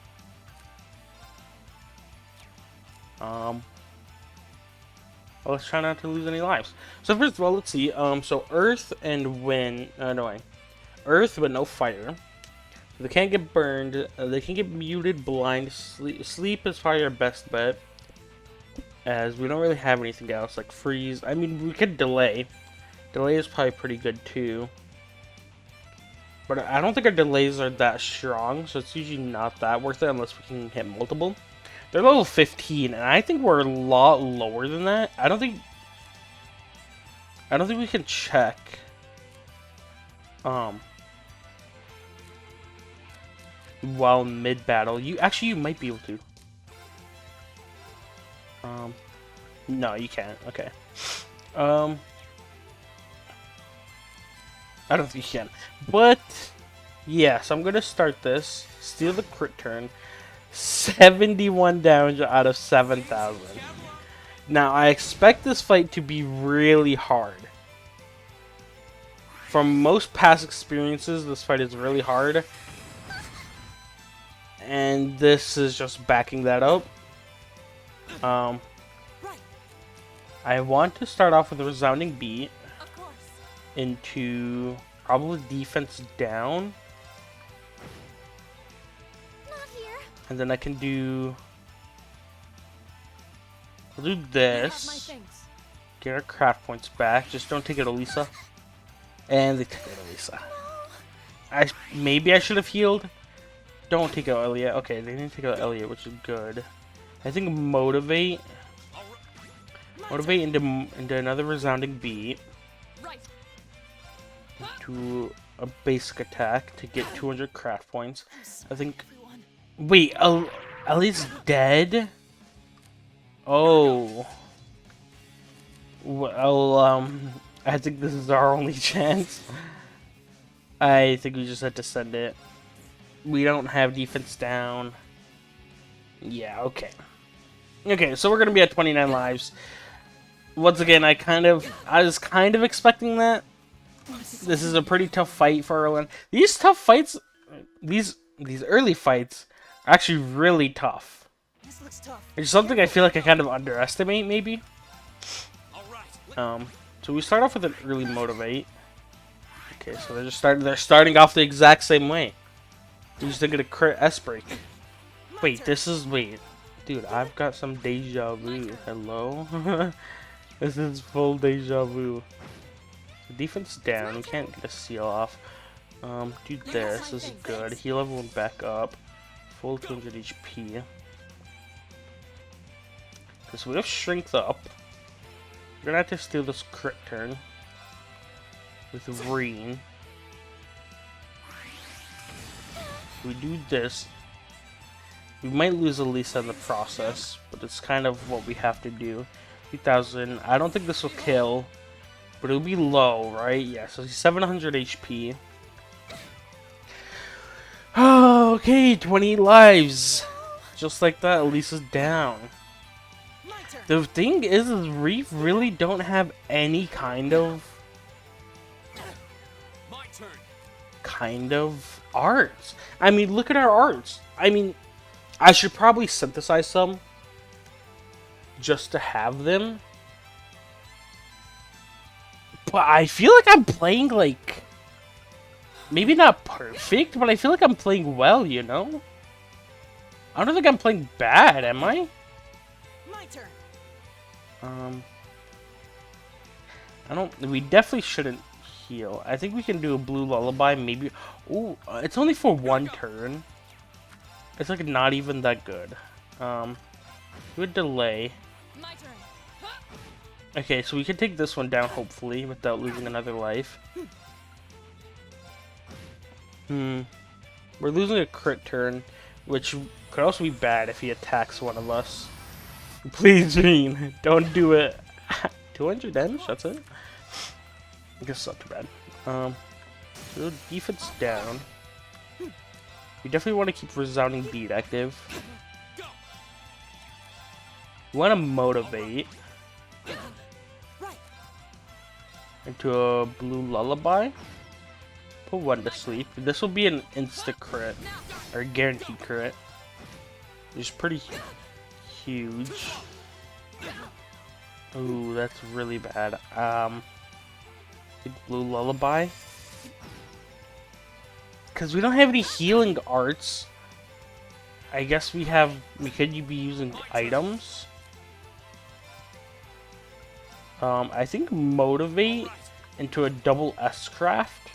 let's try not to lose any lives. So first of all, let's see. So Earth and Wind... Earth, but no fire. They can't get burned. They can get muted, blind. Sleep is probably our best bet, as we don't really have anything else, like freeze. I mean, we could delay. Delay is probably pretty good too. But I don't think our delays are that strong, so it's usually not that worth it unless we can hit multiple. They're level 15, and I think we're a lot lower than that. I don't think we can check. While mid battle, you might be able to. No, you can't. Okay. I don't think you can. But yeah, so I'm gonna start this. Steal the crit turn. 71 damage out of 7,000. Now I expect this fight to be really hard. From most past experiences, this fight is really hard. And this is just backing that up. I want to start off with a resounding beat Of course. into probably defense down. Not here. And then I can do... I'll do I have my this. things. Get our craft points back. Just don't take it, Elisa. And they took it, Elisa. Maybe I should have healed. Don't take out Elliot. Okay, they didn't take out Elliot, which is good. I think motivate into another resounding beat. Right. To a basic attack to get 200 craft points. I think Wait, Ellie's dead? Oh. Well, I think this is our only chance. I think we just had to send it. We don't have defense down. Yeah, okay. Okay, so we're gonna be at 29 lives. Once again, I was kind of expecting that. This is a pretty tough fight for Erlen. These tough fights, these early fights, are actually really tough. This looks tough. It's something I feel like I kind of underestimate, maybe. All right. So we start off with an early motivate. Okay, so they're starting off the exact same way. You're just gonna crit S break. Wait, dude, I've got some deja vu. Hello? This is full deja vu. Defense down, you can't get a seal off. Do this, this is good. Heal everyone back up. Full 200 HP. So we have strength up. We're gonna have to steal this crit turn. With Reen. We do this. We might lose Elisa in the process, but it's kind of what we have to do. 3000. I don't think this will kill, but it'll be low, right? Yeah, so 700 HP. Oh, okay, 20 lives. Just like that, Elisa's down. My turn. The thing is we really don't have any kind of My turn. arts. I mean, look at our arts. I mean, I should probably synthesize some just to have them. But I feel like I'm playing, like, maybe not perfect, but I feel like I'm playing well, you know? I don't think I'm playing bad, am I? My turn. We definitely shouldn't heal. I think we can do a blue lullaby, maybe. Ooh, it's only for one turn. It's like not even that good. Do a delay. My turn. Okay, so we can take this one down, hopefully, without losing another life. We're losing a crit turn, which could also be bad if he attacks one of us. Please, Reen, don't do it. 200 damage, that's it? I guess it's not too bad. So defense down. We definitely want to keep Resounding Beat active. We want to motivate Right. into a blue lullaby. Put one to sleep. This will be an insta crit or guaranteed crit. It's pretty huge. Ooh, that's really bad. Blue lullaby. Because we don't have any healing arts. I guess we could be using items. I think motivate into a double S craft.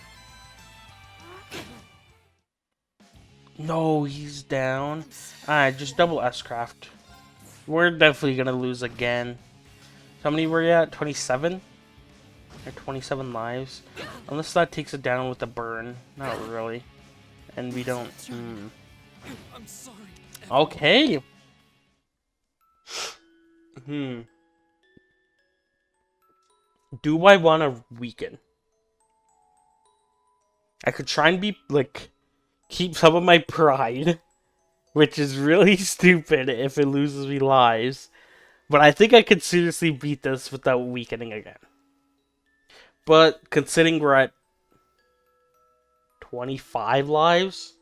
No, he's down. Alright, just double S craft. We're definitely gonna lose again. How many were you at? 27? Or 27 lives? Unless that takes it down with a burn. Not really. And we don't. I'm sorry. Okay. Do I want to weaken? I could try and be, like, keep some of my pride, which is really stupid if it loses me lives. But I think I could seriously beat this without weakening again. But considering we're at 25 lives,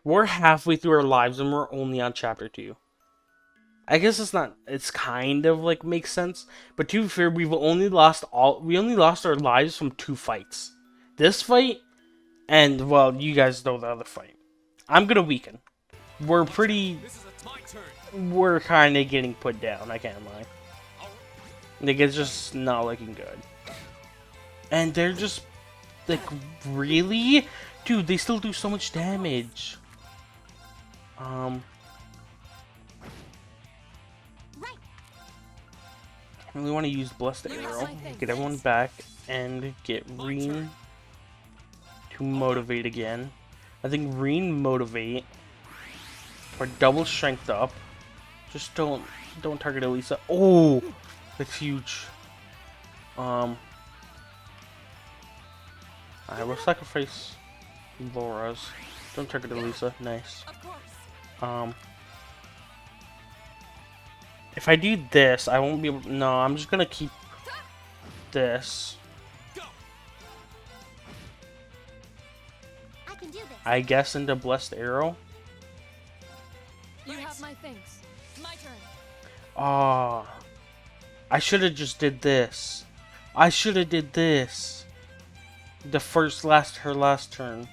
we're halfway through our lives and we're only on chapter 2. I guess it's kind of like makes sense, but to be fair, we only lost our lives from 2 fights. This fight and, well, you guys know the other fight. I'm gonna weaken. We're kind of getting put down, I can't lie. Like, it's just not looking good. And they're just, like, really? Dude, they still do so much damage. I really want to use Blessed Arrow, get everyone back, and get Reen to motivate again. I think Reen motivate. We're double strength up. Just don't target Elisa. Oh, that's huge. I will sacrifice Laura's. Don't target Elisa. Nice. Of course. If I do this, I won't be able. No, I'm just gonna keep this. I can do this. I guess into Blessed Arrow. You have my things. My turn. Ah, I should have just did this. I should have did this. Her last turn.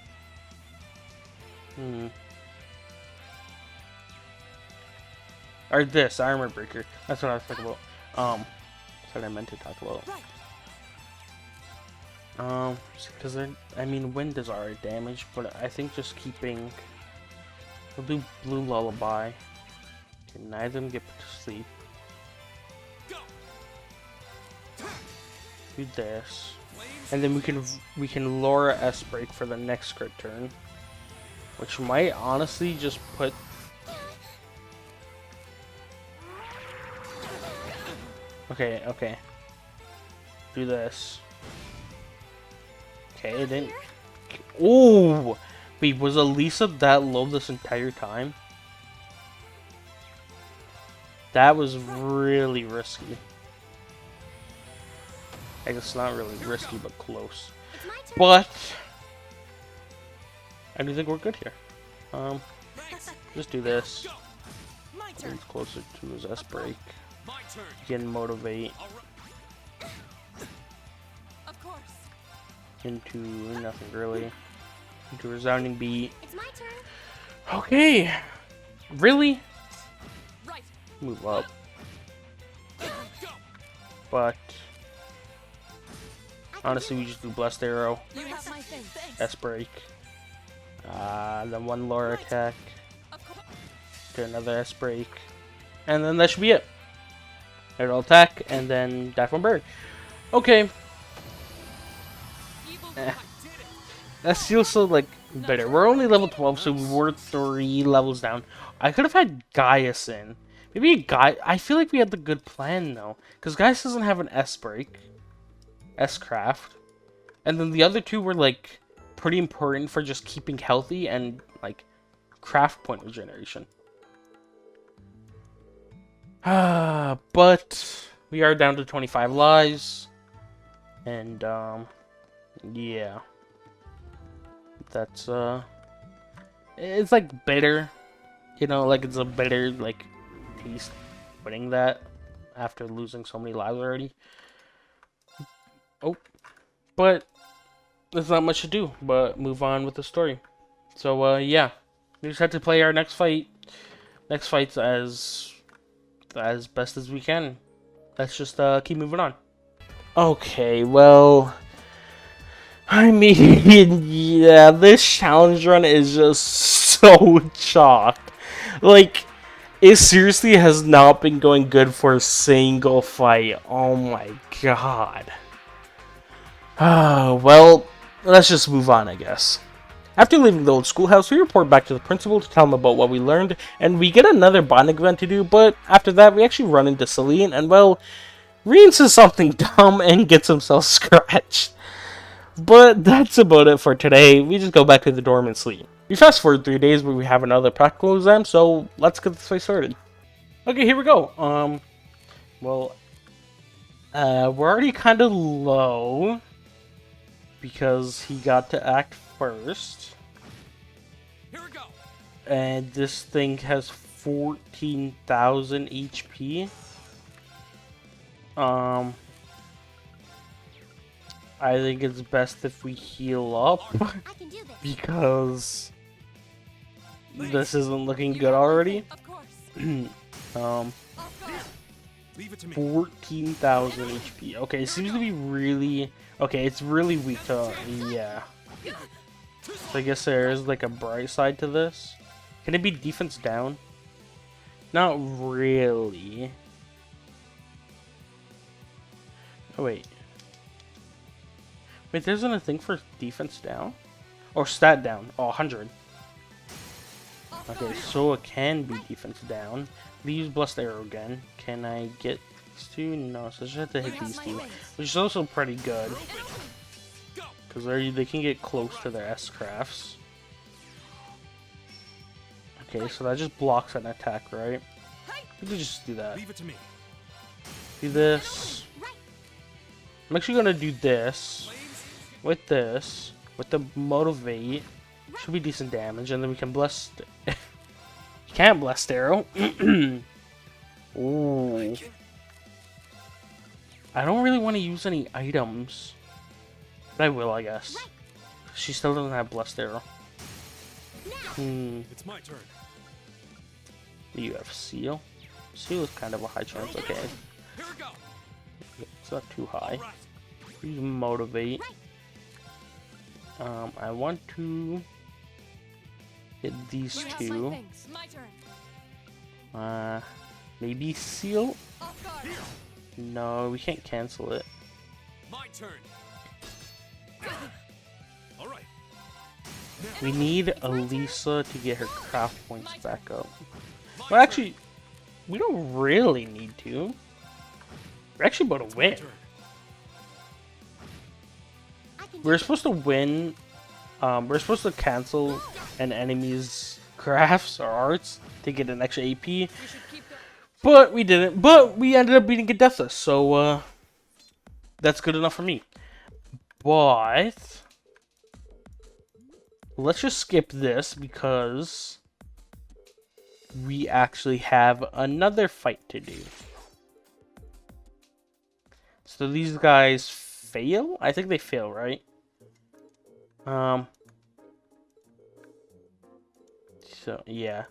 Or this, Armor Breaker. That's what I was talking about. That's what I meant to talk about. Because I mean, wind does alright damage, but I think just keeping. We'll do Blue Lullaby. Okay, neither of them get put to sleep. Do this, and then we can Laura S break for the next crit turn, which might honestly just put. Okay. Do this. Okay, it didn't. Oh, wait, was Elisa that low this entire time? That was really risky. I guess not really risky, but close. It's my turn. But I do think we're good here. Just do this. My turn. It's closer to his S break. My turn. Again, motivate Of course. into nothing really. Into resounding beat. It's my turn. Okay, really Right. move up, Go. but honestly, we just do Blessed Arrow, You have my things. S break, then one Laura attack, Of course. do another S break, and then that should be it. It'll attack and then die from bird. Okay, Evil. Eh. I did it. that's still so like better. We're only level 12, so we were 3 levels down. I could have had Gaius in. Maybe I feel like we had the good plan though, because Gaius doesn't have an S break, S craft, and then the other two were like pretty important for just keeping healthy and like craft point regeneration. But we are down to 25 lives, and yeah, that's it's like bitter, you know, like it's a bitter like taste winning that after losing so many lives already. Oh, but there's not much to do but move on with the story. So yeah, we just have to play our next fight. Next fight's as best as we can. Let's just keep moving on. Okay, well, I mean, yeah, this challenge run is just so chalked. Like, it seriously has not been going good for a single fight. Oh my god. Well, let's just move on, I guess. After leaving the old schoolhouse, we report back to the principal to tell him about what we learned, and we get another bonding event to do, but after that, we actually run into Celine, and well, Reen says something dumb and gets himself scratched. But that's about it for today. We just go back to the dorm and sleep. We fast forward 3 days where we have another practical exam, so let's get this fight started. Okay, here we go. Well, we're already kind of low because he got to act first. Here we go. And this thing has 14,000 HP. I think it's best if we heal up I can do this. because this isn't looking good already. Of course. Um, Of course. Leave it to me. 14,000 HP. Okay, it seems to be really... Okay, it's really weak to... Yeah. So I guess there is like a bright side to this. Can it be defense down? Not really. Oh, wait. Wait, there isn't a thing for defense down? Or stat down? Oh, 100. Of Okay, so it can be defense down. We use Blessed Arrow again. Can I get these two? No, so I just have to hit You have these my two. things. Which is also pretty good. Go. Because they can get close to their S-crafts. Okay, so that just blocks an attack, right? We can just do that. Leave it to me. Do this. I'm actually gonna do this with this, with the motivate. Should be decent damage, and then we can bless. You can't bless arrow. Ooh. I don't really want to use any items, but I will, I guess. She still doesn't have blessed arrow. It's my turn. You have seal. Seal is kind of a high chance. Okay, Here we go. it's not too high. Right. Use motivate. I want to hit these You have my two. things. My turn. Maybe seal. Off guard. No, we can't cancel it. My turn. All right. We need Elisa to get her craft points back up. My Well, actually, we don't really need to. We're actually about to win. turn. We're supposed to win. We're supposed to cancel an enemy's crafts or arts to get an extra AP, We should keep going. but we didn't. But we ended up beating Gedessa, so that's good enough for me. But let's just skip this because we actually have another fight to do. So these guys fail? I think they fail, right? So, yeah.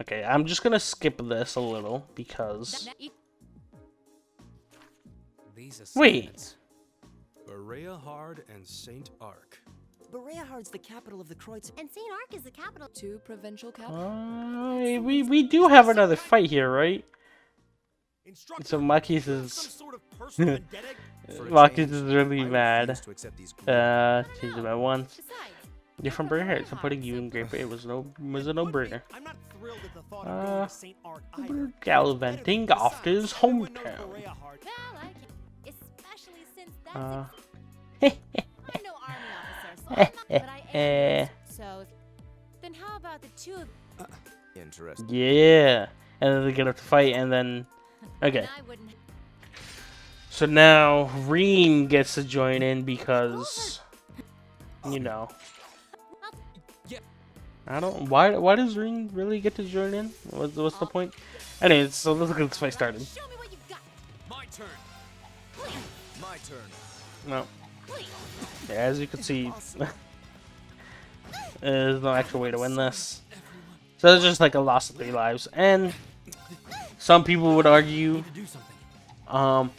Okay, I'm just gonna skip this a little because... These Wait. assignments. Berea Hard and Saint Arc. Bereahard's the capital of the Kreutz. And St. Arc is the capital. Two provincial capitals. We do have another fight here, right? Instructor, So Makis some is... sort of personal vendetta? For a Makis change, is really I mad. refuse to accept these Change it by once. Besides, You're from Bearheart, so putting you in Great Bay was a no-brainer. I'm not thrilled at the thought of going to St. Arc either. Gallivanting off to his Everyone knows hometown. Bereahard. well, I can. Especially since that's. Uh, I'm no army officer, so I'm not, but I am. So, then how about the two of Interesting. yeah. And then they get up to fight, and then... Okay. and I wouldn't. So now Reen gets to join in because... You know. Yeah. I don't... Why does Reen really get to join in? What's the point? Anyways, so let's get this fight started. Show me what you've got. My turn. My turn. No. Yeah, as you can see, there's no actual way to win this. So it's just like a loss of 3 lives. And some people would argue, Do something.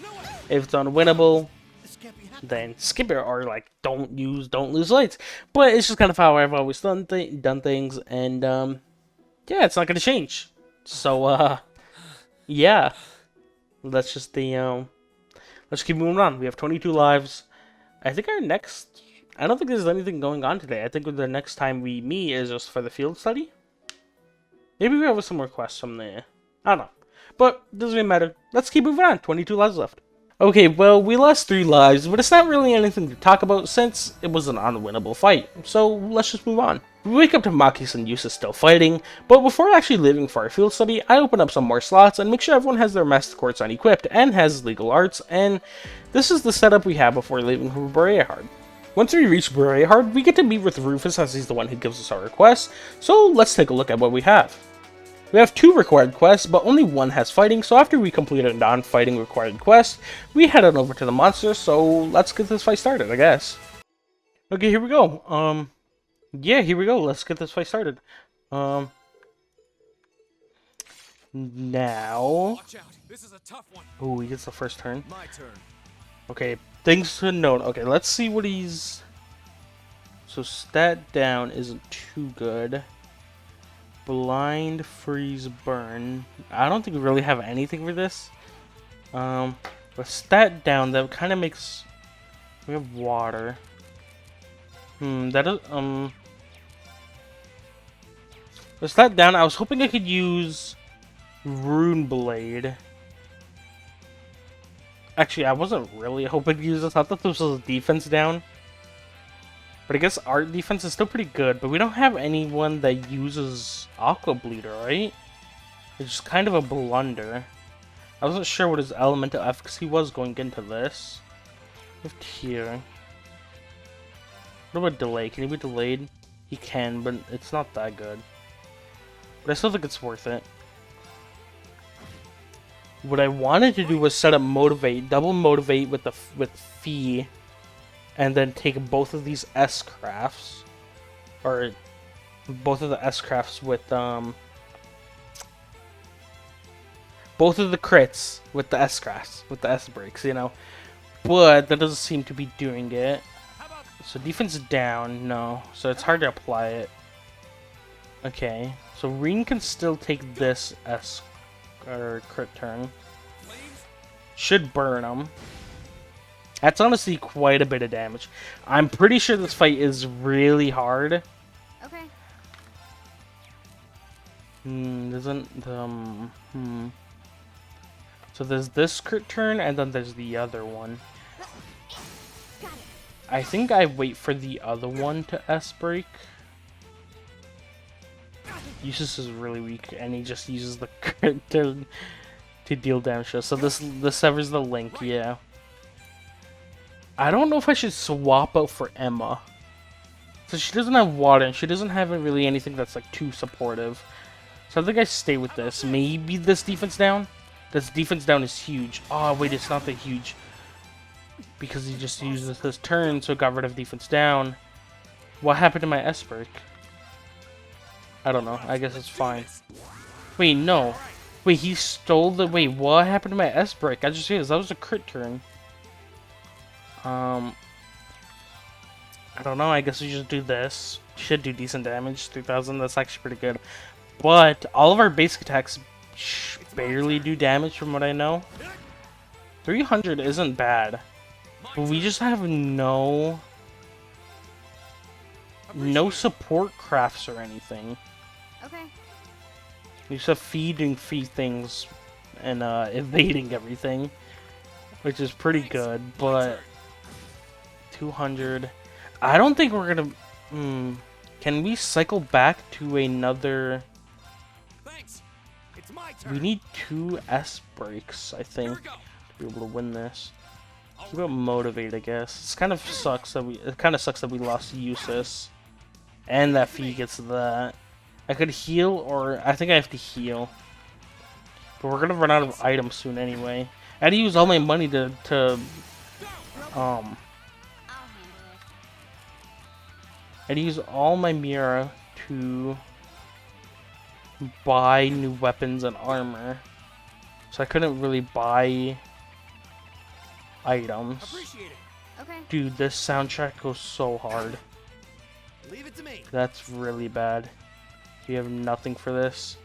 if it's unwinnable, This can't be happening. then skip it or like don't lose lights. But it's just kind of how I've always done things, and yeah, it's not gonna change. So yeah, let's just let's keep moving on. We have 22 lives. I think our next... I don't think there's anything going on today. I think the next time we meet is just for the field study. Maybe we have some more quests from there. I don't know. But doesn't really matter. Let's keep moving on. 22 lives left. Okay, well, we lost 3 lives, but it's not really anything to talk about since it was an unwinnable fight. So let's just move on. We wake up to Makis and Yusa still fighting, but before actually leaving for our field study, I open up some more slots and make sure everyone has their Master Quartz unequipped and has legal arts, and this is the setup we have before leaving for Bereahard. Once we reach Bereahard, we get to meet with Rufus as he's the one who gives us our requests, so let's take a look at what we have. We have 2 required quests, but only 1 has fighting, so after we complete a non-fighting required quest, we head on over to the monster, so let's get this fight started, I guess. Okay, here we go. Yeah, here we go. Let's get this fight started. Now... Watch out. This is a tough one. Ooh, he gets the first turn. My turn. Okay, things to note. Okay, let's see what he's... So stat down isn't too good. Blind, freeze, burn. I don't think we really have anything for this. But stat down, that kind of makes... We have water. That is... With that down, I was hoping I could use Rune Blade. Actually, I wasn't really hoping to use this. I thought this was defense down. But I guess our defense is still pretty good. But we don't have anyone that uses Aqua Bleeder, right? Which is kind of a blunder. I wasn't sure what his elemental efficacy was going into this. Lift here. What about delay? Can he be delayed? He can, but it's not that good. But I still think it's worth it. What I wanted to do was set up motivate, double motivate with Fee, and then take both of these S crafts, or both of the S crafts with both of the crits with the S crafts, with the S breaks, you know. But that doesn't seem to be doing it. So defense down, no. So it's hard to apply it. Okay, so Reen can still take this S or crit turn. Should burn him. That's honestly quite a bit of damage. I'm pretty sure this fight is really hard. Okay. So there's this crit turn, and then there's the other one. I think I wait for the other one to S break. Eustace is really weak, and he just uses the crit to deal damage. So this severs the link, yeah. I don't know if I should swap out for Emma. So she doesn't have water, and she doesn't have really anything that's like too supportive. So I think I stay with this. Maybe this defense down? This defense down is huge. Oh wait, it's not that huge. Because he just uses this turn, so it got rid of defense down. What happened to my S break? I don't know. I guess it's fine. Wait, no. Wait, he stole the... Wait, what happened to my S break? I just realized that was a crit turn. I don't know. I guess we just do this. Should do decent damage. 3,000. That's actually pretty good. But all of our basic attacks barely do damage from what I know. 300 isn't bad. But we just have no support crafts or anything. Okay. We just have feeding things and evading everything, which is pretty good. But 200, I don't think we're gonna. Can we cycle back to another? We need 2 S breaks, I think, to be able to win this. What about motivate? I guess it kind of sucks that we lost Eustace, and that Fee gets that. I could heal, or I think I have to heal. But we're gonna run out of items soon anyway. I had to use all my money to I'll handle it. I'd use all my Mira to buy new weapons and armor. So I couldn't really buy items. Okay. Dude, this soundtrack goes so hard. Leave it to me. That's really bad. You have nothing for this.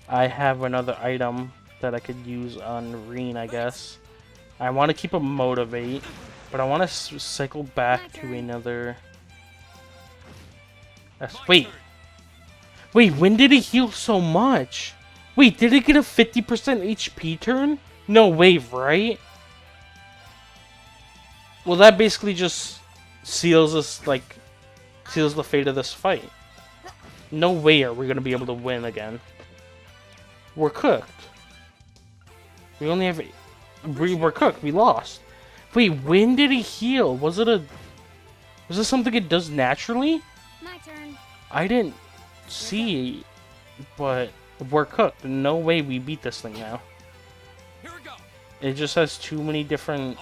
I have another item that I could use on Reen, I guess. I want to keep a motivate, but I want to cycle back to another... Wait, when did it heal so much? Wait, did it get a 50% HP turn? No way, right? Well, that basically just seals us, like, seals the fate of this fight. No way are we gonna be able to win again. We're cooked. We only have... We're cooked. We lost. Wait, when did he heal? Was this something it does naturally? My turn. I didn't see, but we're cooked. No way we beat this thing now. Here we go. It just has too many different...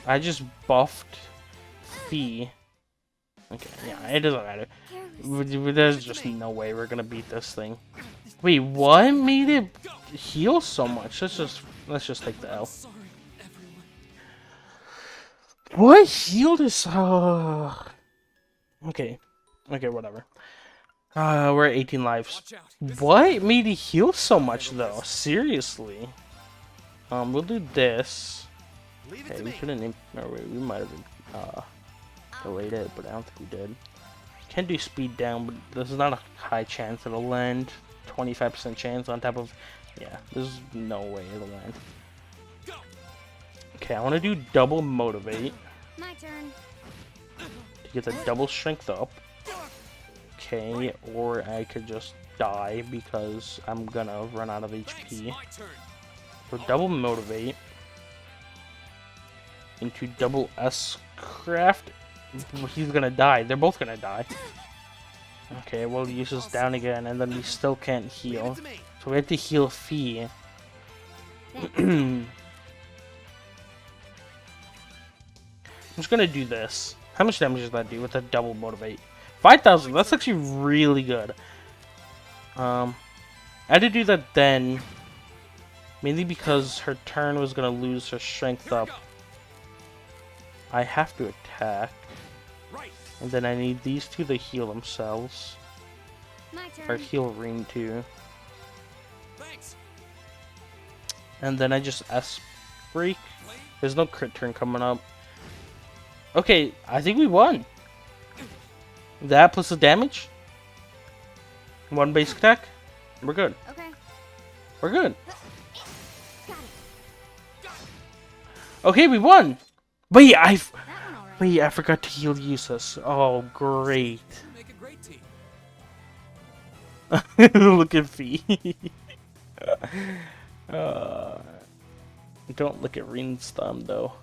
I just buffed Fee. Okay, yeah, it doesn't matter. There's just no way we're gonna beat this thing. Wait, what made it heal so much? Let's just take the L. What healed us? Okay, whatever. We're at 18 lives. What made it heal so much though? Seriously. We'll do this. Okay, we couldn't. No, we might have delayed it, but I don't think we did. Can do speed down, but this is not a high chance it'll land. 25% chance on top of... Yeah, there's no way it'll land. Okay, I want to do double motivate My turn. to get the double strength up. Okay, or I could just die because I'm gonna run out of HP. So double motivate into double S craft. He's gonna die. They're both gonna die. Okay, well, use this down again, and then we still can't heal. So we have to heal Fee. I'm just gonna do this. How much damage does that do with a double motivate? 5,000. That's actually really good. I had to do that then, mainly because her turn was gonna lose her strength up. I have to attack, and then I need these two to heal themselves, My turn. or heal Reen too. And then I just S break. There's no crit turn coming up. Okay, I think we won. That plus the damage. One basic attack. We're good. Okay. We're good. Got it. Okay, we won. Wait, That one all right. I forgot to heal Usus. Oh, great. Make a great team. Look at Fee. Don't look at Reen's thumb, though.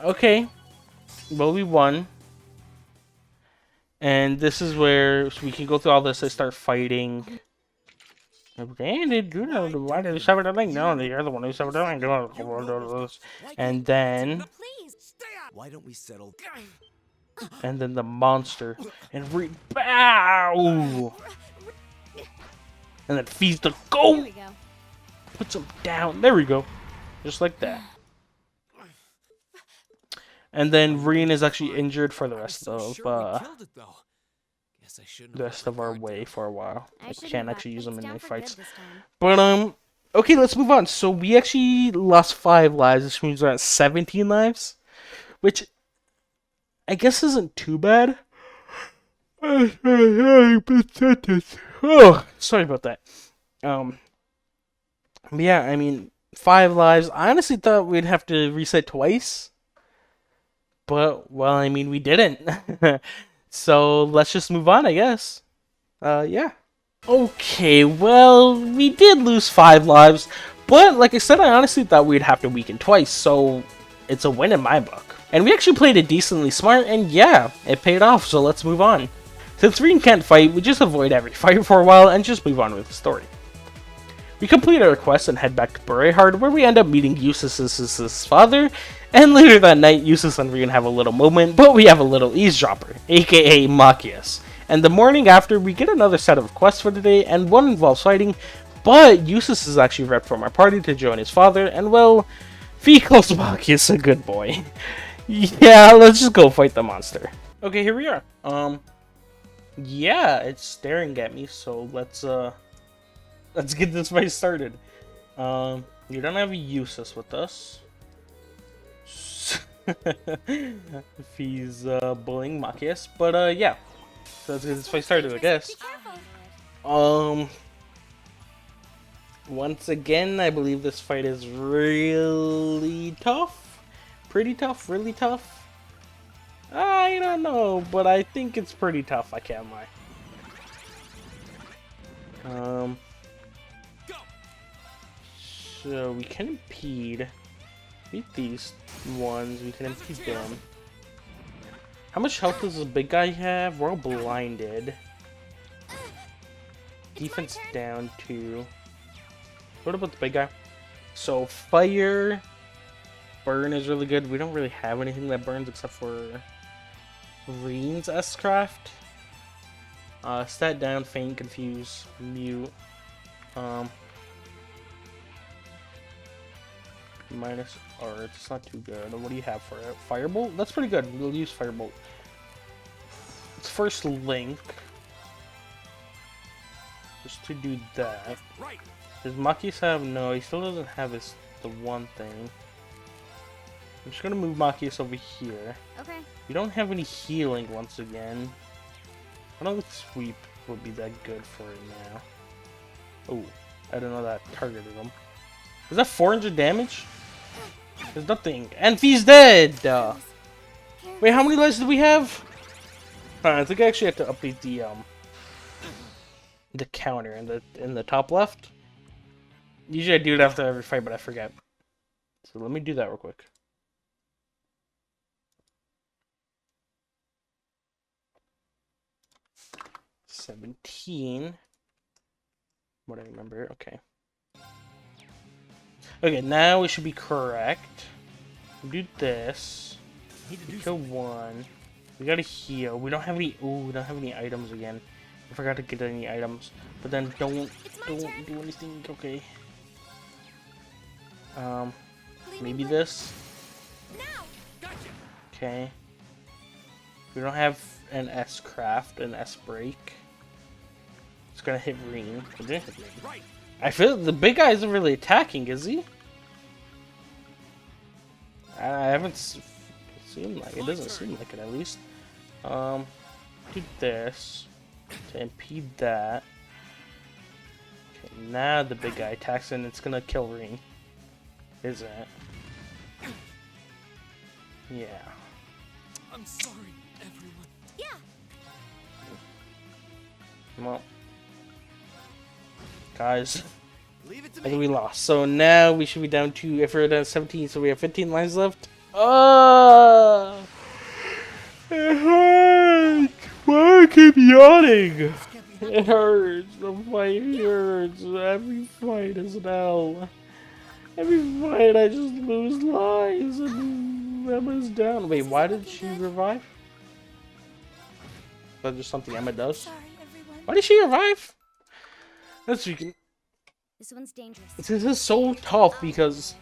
Okay. Well, we won. And this is where we can go through all this. I start fighting. And why did you sever the link? No, you're the one who severed the link. And then, Please. Why don't we settle? the monster. And bow! And then Fee's the There go! we go. Puts him down. There we go. Just like that. And then Reen is actually injured for the rest of the rest of our way for a while. I shouldn't can't have actually use them in any things down for fights. good this time. But okay, let's move on. So we actually lost 5 lives, which means we're at 17 lives, which I guess isn't too bad. Oh, sorry about that. Yeah, I mean, 5 lives. I honestly thought we'd have to reset twice. But, well, I mean, we didn't. So, let's just move on, I guess. Yeah. Okay, well, we did lose 5 lives. But, like I said, I honestly thought we'd have to weaken twice. So, it's a win in my book. And we actually played it decently smart, and yeah, it paid off. So, let's move on. Since Reen can't fight, we just avoid every fight for a while and just move on with the story. We complete our quest and head back to Berehard, where we end up meeting Usus's father, and later that night, Usus and Reen have a little moment, but we have a little eavesdropper, aka Machias. And the morning after, we get another set of quests for the day, and one involves fighting, but Usus is actually ripped from our party to join his father, and well, Fee calls Machias a good boy. Yeah, let's just go fight the monster. Okay, here we are. Yeah, it's staring at me, so let's get this fight started. You don't have Usus with us. He's bullying Machias, but yeah. So let's get this fight started, I guess. Be careful. Once again, I believe this fight is really tough. Pretty tough, really tough. I don't know, but I think it's pretty tough, I can't lie. So we can impede. Beat these ones, we can impede them. How much health does this big guy have? We're all blinded. Defense down 2. What about the big guy? So fire, burn is really good. We don't really have anything that burns except for Reen's S-Craft. Stat down, faint, confuse, mute. Minus art, it's not too good. What do you have for it? Firebolt? That's pretty good. We'll use Firebolt. It's first Link. Just to do that. Does Machias have? No, he still doesn't have his the one thing. I'm just gonna move Machias over here. Okay. We don't have any healing once again. I don't think sweep would be that good for it now. Oh, I didn't know that targeted him. Is that 400 damage? There's nothing. And he's dead! Wait, how many lives do we have? I think I actually have to update the counter in the top left. Usually I do it after every fight, but I forget. So let me do that real quick. $17. What I remember. Okay. Okay, now we should be correct. Do this. We kill one. We gotta heal. We don't have any. Ooh, we don't have any items again. I forgot to get any items. But then don't do anything. Okay. Maybe this. Okay. We don't have an S craft, an S break. It's gonna hit Reen. I feel the big guy isn't really attacking, is he? I haven't seen like it. Doesn't seem like it, at least. Do this to impede that. Okay, now the big guy attacks and it's gonna kill Reen. Is it? Yeah. I'm sorry, everyone. Yeah. Well, guys, Leave it to I me. think we lost. So now we should be down to, if we're down 17, so we have 15 lines left. Oh! It hurts! Why I keep yawning? It hurts. The fight hurts. Every fight is an L. Every fight I just lose lives and Emma's down. Wait, why did she revive? Is that just something Emma does? Sorry, everyone. Why did she revive? That's freaking. This one's dangerous. This is so tough because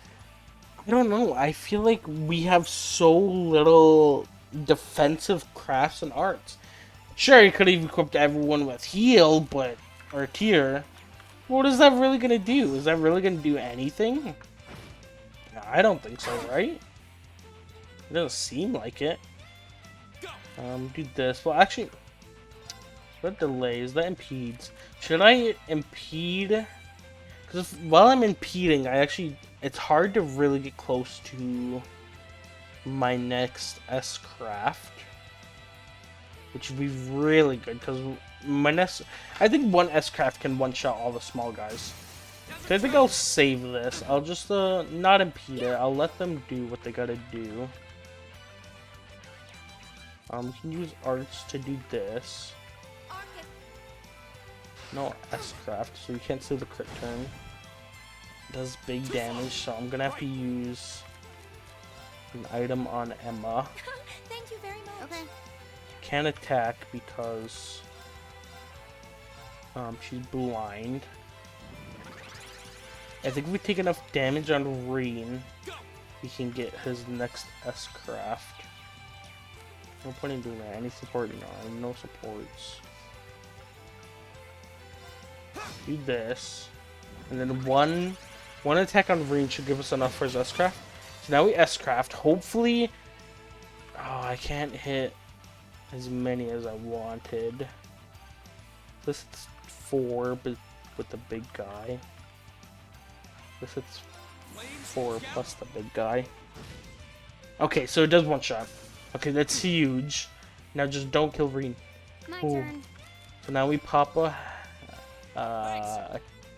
I don't know. I feel like we have so little defensive crafts and arts. Sure, you could have equipped everyone with heal, but or tier. What is that really gonna do? Is that really gonna do anything? No, I don't think so, right? It doesn't seem like it. Do this. Well, actually, that delays, that impedes. Should I impede? Because while I'm impeding, it's hard to really get close to my next S craft, which would be really good because I think one S craft can one shot all the small guys. So I think I'll save this. I'll just not impede it. I'll let them do what they gotta do. We can use arts to do this. No S craft, so you can't see the crit turn. It does big damage, so I'm gonna have to use an item on Emma. Thank you very much. Okay. Can't attack because she's blind. I think if we take enough damage on Reen, we can get his next S craft. No point in doing that. Any support? No supports. Do this, and then one attack on Reen should give us enough for his S craft. So now we S craft. Hopefully, oh, I can't hit as many as I wanted. This is 4, but with the big guy. This is 4 plus the big guy. Okay, so it does one shot. Okay, that's huge. Now just don't kill Reen. My Ooh. turn. So now we pop a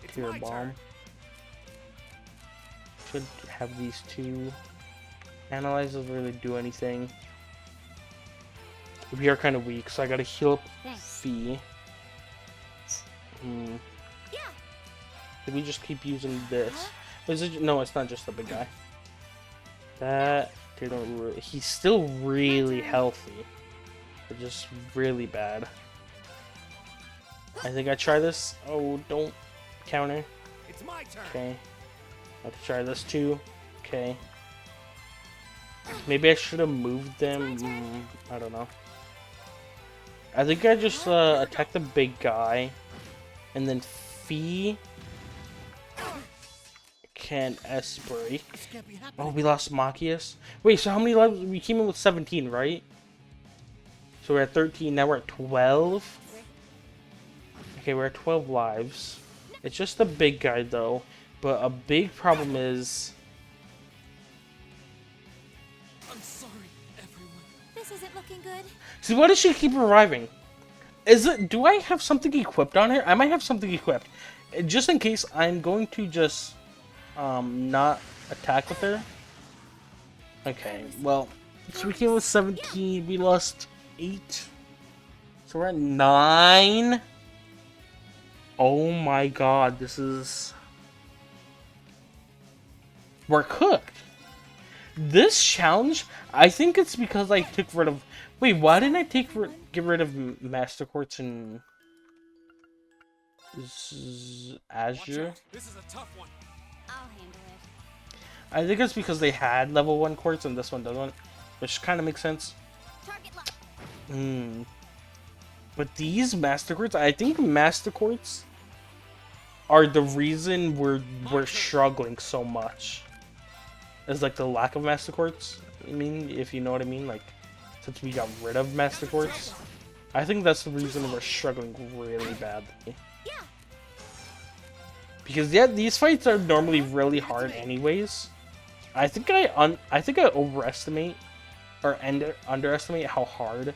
tier my bomb. turn. Should have these two. Analyze doesn't really do anything. We are kind of weak, so I gotta heal up Thanks. Fee. Yeah. Did we just keep using this? Is it? No, it's not just the big guy. That he's still really healthy, but just really bad. I think I try this. Oh, don't counter. It's my turn. Okay. I have to try this too. Okay. Maybe I should have moved them. I don't know. I think I just attack the big guy, and then Fee can S break. This can't be happening. Oh, we lost Machias. Wait, so how many lives? We came in with 17, right? So we're at 13, now we're at 12. Okay, we're at 12 lives. It's just a big guy though, but a big problem is... I'm sorry, everyone. This isn't looking good. See, why does she keep reviving? Is it? Do I have something equipped on her? I might have something equipped. Just in case, I'm going to just not attack with her. Okay, well, so we came with 17, we lost 8. So we're at 9. Oh my god, this is... We're cooked. This challenge, I think it's because I took rid of... Wait, why didn't I get rid of Master Quartz and... Azure? This is a tough one. I'll handle it. I think it's because they had level 1 quartz and this one doesn't, which kind of makes sense. Target lock. But these Master Quartz, I think Master Quartz are the reason we're struggling so much. Is like the lack of Master Quartz. I mean, if you know what I mean, like since we got rid of Master Quartz, I think that's the reason we're struggling really badly. Because yeah, these fights are normally really hard anyways. I think I overestimate or underestimate how hard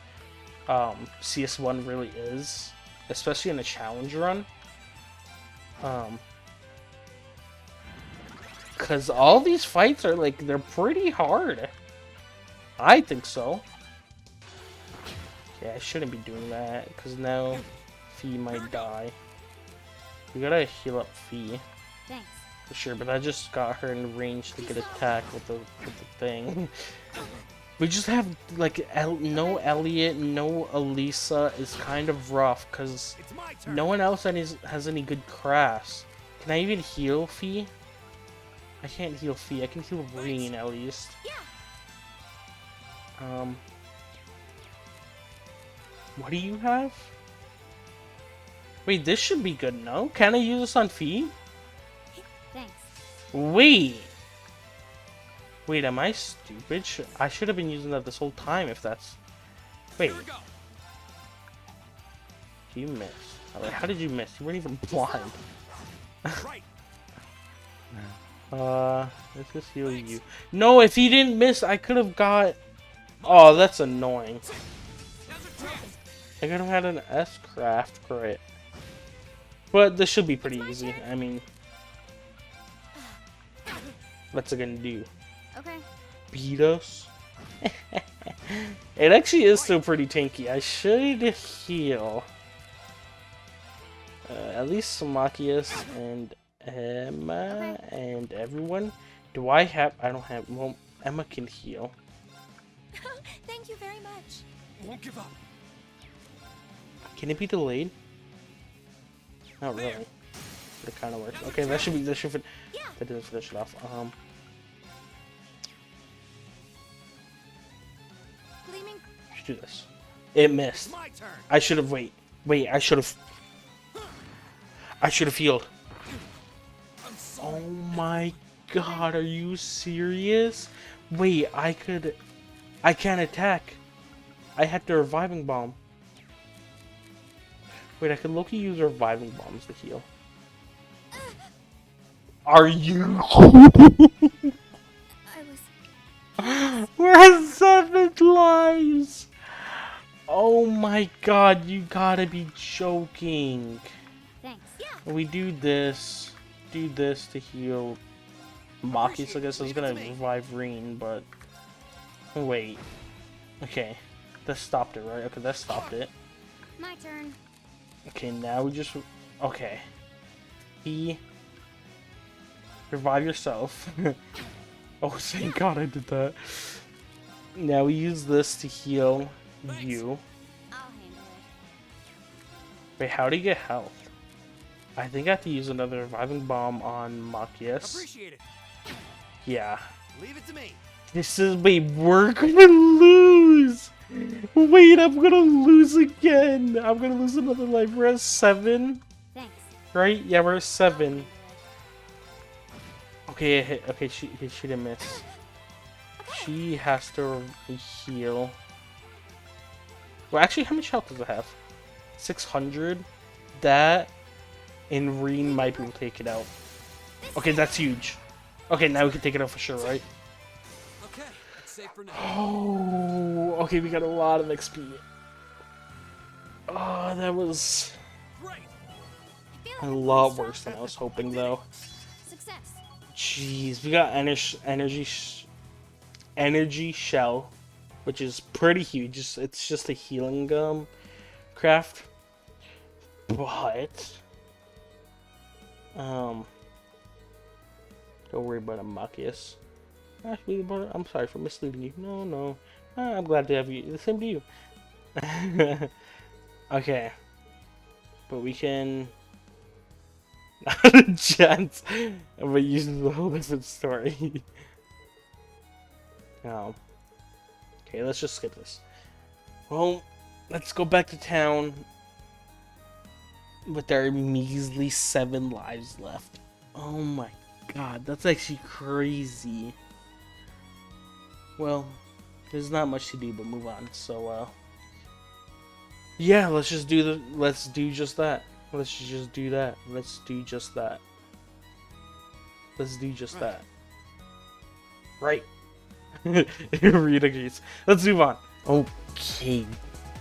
CS1 really is, especially in a challenge run. Cause all these fights are like, they're pretty hard. I think so. Yeah, I shouldn't be doing that because now Fee might die. We gotta heal up Fee. Thanks. For sure, but I just got her in range to get attacked with the thing. We just have like no Elliot, no Elisa is kind of rough because It's my turn. no one else has any good crafts. Can I even heal Fee? I can't heal Fee. I can heal Reen at least. What do you have? Wait, this should be good, no? Can I use this on Fee? Thanks. Wait! Wait, am I stupid? I should have been using that this whole time if that's... Wait. Here we go. You missed. Like, how did you miss? You weren't even blind. Right. Let's just heal you. No, if he didn't miss, I could have got... Oh, that's annoying. Now's a chance. I could have had an S-Craft crit. But this should be pretty easy. I mean... What's it gonna do? Okay. Beat us? It actually is still pretty tanky. I should heal. At least Samakias and Emma and everyone. Do I have... I don't have... Well, Emma can heal. Thank you very much. I won't give up. Can it be delayed? Not really. But it kind of works. Okay, that should be... That should... That didn't finish it off. Gleaming. Let's do this. It missed. It's my turn. I should have... Wait, I should have... I should have healed. I'm sorry. Oh my god, are you serious? Wait, I can't attack. I had the reviving bomb. Wait, I could low-key use reviving bombs to heal. Are you... I was. We're at 7 lives! Oh my god, you gotta be joking. Thanks. We do this to heal Maki, so I guess I was gonna revive Reen, but... Wait. Okay. That stopped it, right? Okay, that stopped it. My turn. Okay, now we just... Okay. Revive yourself. Oh, thank god I did that. Now we use this to heal you. I'll handle it. Wait, how do you get health? I think I have to use another reviving bomb on Machias. Appreciate it. Yeah. Leave it to me. This is... Wait, we're gonna lose! Wait, I'm gonna lose again! I'm gonna lose another life. We're at 7, Thanks. right? Yeah, we're at 7. Okay, it hit. Okay, she didn't miss. She has to heal. Well, actually, how much health does it have? 600. That and Reen might be able to take it out. Okay, that's huge. Okay, now we can take it out for sure, right? Okay, safe for now. Oh, okay, we got a lot of XP. Oh, that was Great. I feel a like I'm lot going worse than strong. I was hoping, though. Success. Jeez, we got energy shell, which is pretty huge. It's just a healing craft, but don't worry about Amakius. Actually, I'm sorry for misleading you. No, I'm glad to have you. The same to you. Okay, but we can. Not a chance, but usually the whole different story. Oh. Okay, let's just skip this. Well, let's go back to town with our measly 7 lives left. Oh my god, that's actually crazy. Well, there's not much to do but move on. So, yeah, let's do just that. Let's just do that. Let's do just that. Let's do just that. Right. Read agrees. Let's move on. Okay.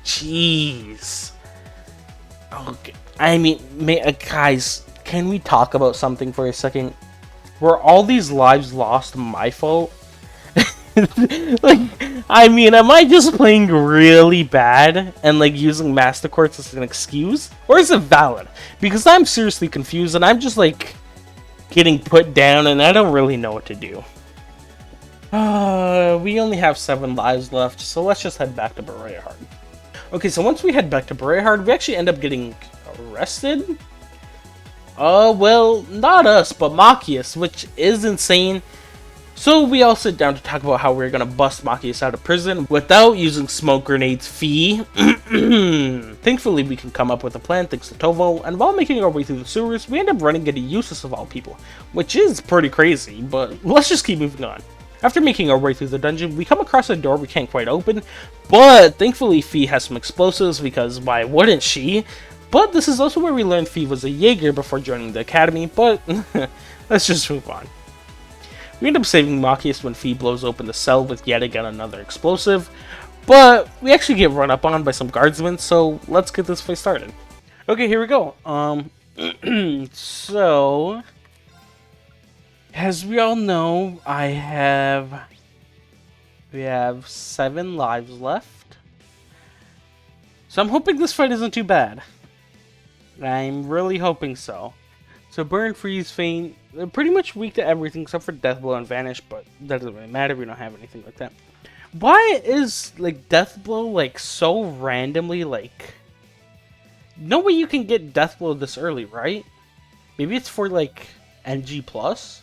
Jeez. Okay. I mean, guys, can we talk about something for a second? Were all these lives lost my fault? Like, I mean, am I just playing really bad and like using Master Quartz as an excuse? Or is it valid? Because I'm seriously confused and I'm just like getting put down and I don't really know what to do. We only have 7 lives left, so let's just head back to Berea. Okay, so once we head back to Berea, we actually end up getting arrested? Well, not us, but Machias, which is insane. So we all sit down to talk about how we're gonna bust Machias out of prison without using smoke grenades. Fee. Thankfully, we can come up with a plan thanks to Tovo, and while making our way through the sewers, we end up running into Eustace of all people, which is pretty crazy, but let's just keep moving on. After making our way through the dungeon, we come across a door we can't quite open, but thankfully Fee has some explosives because why wouldn't she? But this is also where we learned Fee was a Jaeger before joining the academy, but let's just move on. We end up saving Machias when Fee blows open the cell with yet again another explosive, but we actually get run up on by some guardsmen, so let's get this fight started. Okay, here we go. So, as we all know, we have 7 lives left. So I'm hoping this fight isn't too bad. I'm really hoping so. So Burn, Freeze, Faint, they're pretty much weak to everything except for Death Blow and Vanish, but that doesn't really matter, we don't have anything like that. Why is, like, Death Blow, like, so randomly, like... No way you can get Death Blow this early, right? Maybe it's for, like, NG+? That's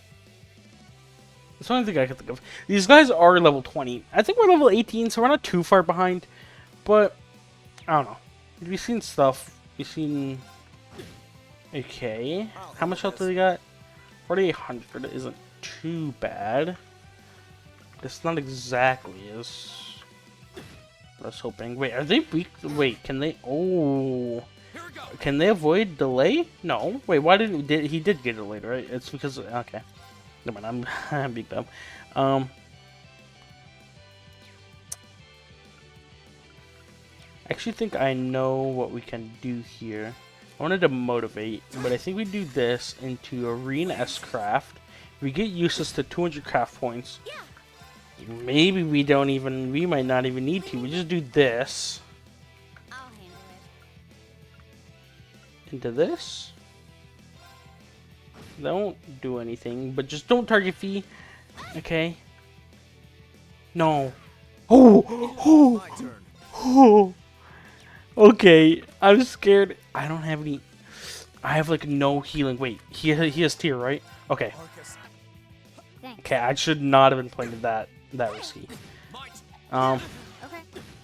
the only thing I can think of. These guys are level 20. I think we're level 18, so we're not too far behind. But, I don't know. We've seen stuff. We've seen... Okay. How much health do they got? 4,800 isn't too bad. It's not exactly as I was hoping. Wait, are they weak? Wait, can they... Oh... Can they avoid delay? No. Wait, why didn't... He did get delayed, right? It's because... Okay. Never mind, I'm being dumb. I actually think I know what we can do here. I wanted to motivate, but I think we do this into Arena S craft. We get Eustace to 200 craft points. Maybe we might not even need to. We just do this. I'll handle it. Into this. Don't do anything, but just don't target Fee. Okay. No. Oh! My turn. Oh! Okay, I'm scared. I don't have any... I have, like, no healing. Wait, he has tier, right? Okay. Thanks. Okay, I should not have been playing that risky. My turn. Okay.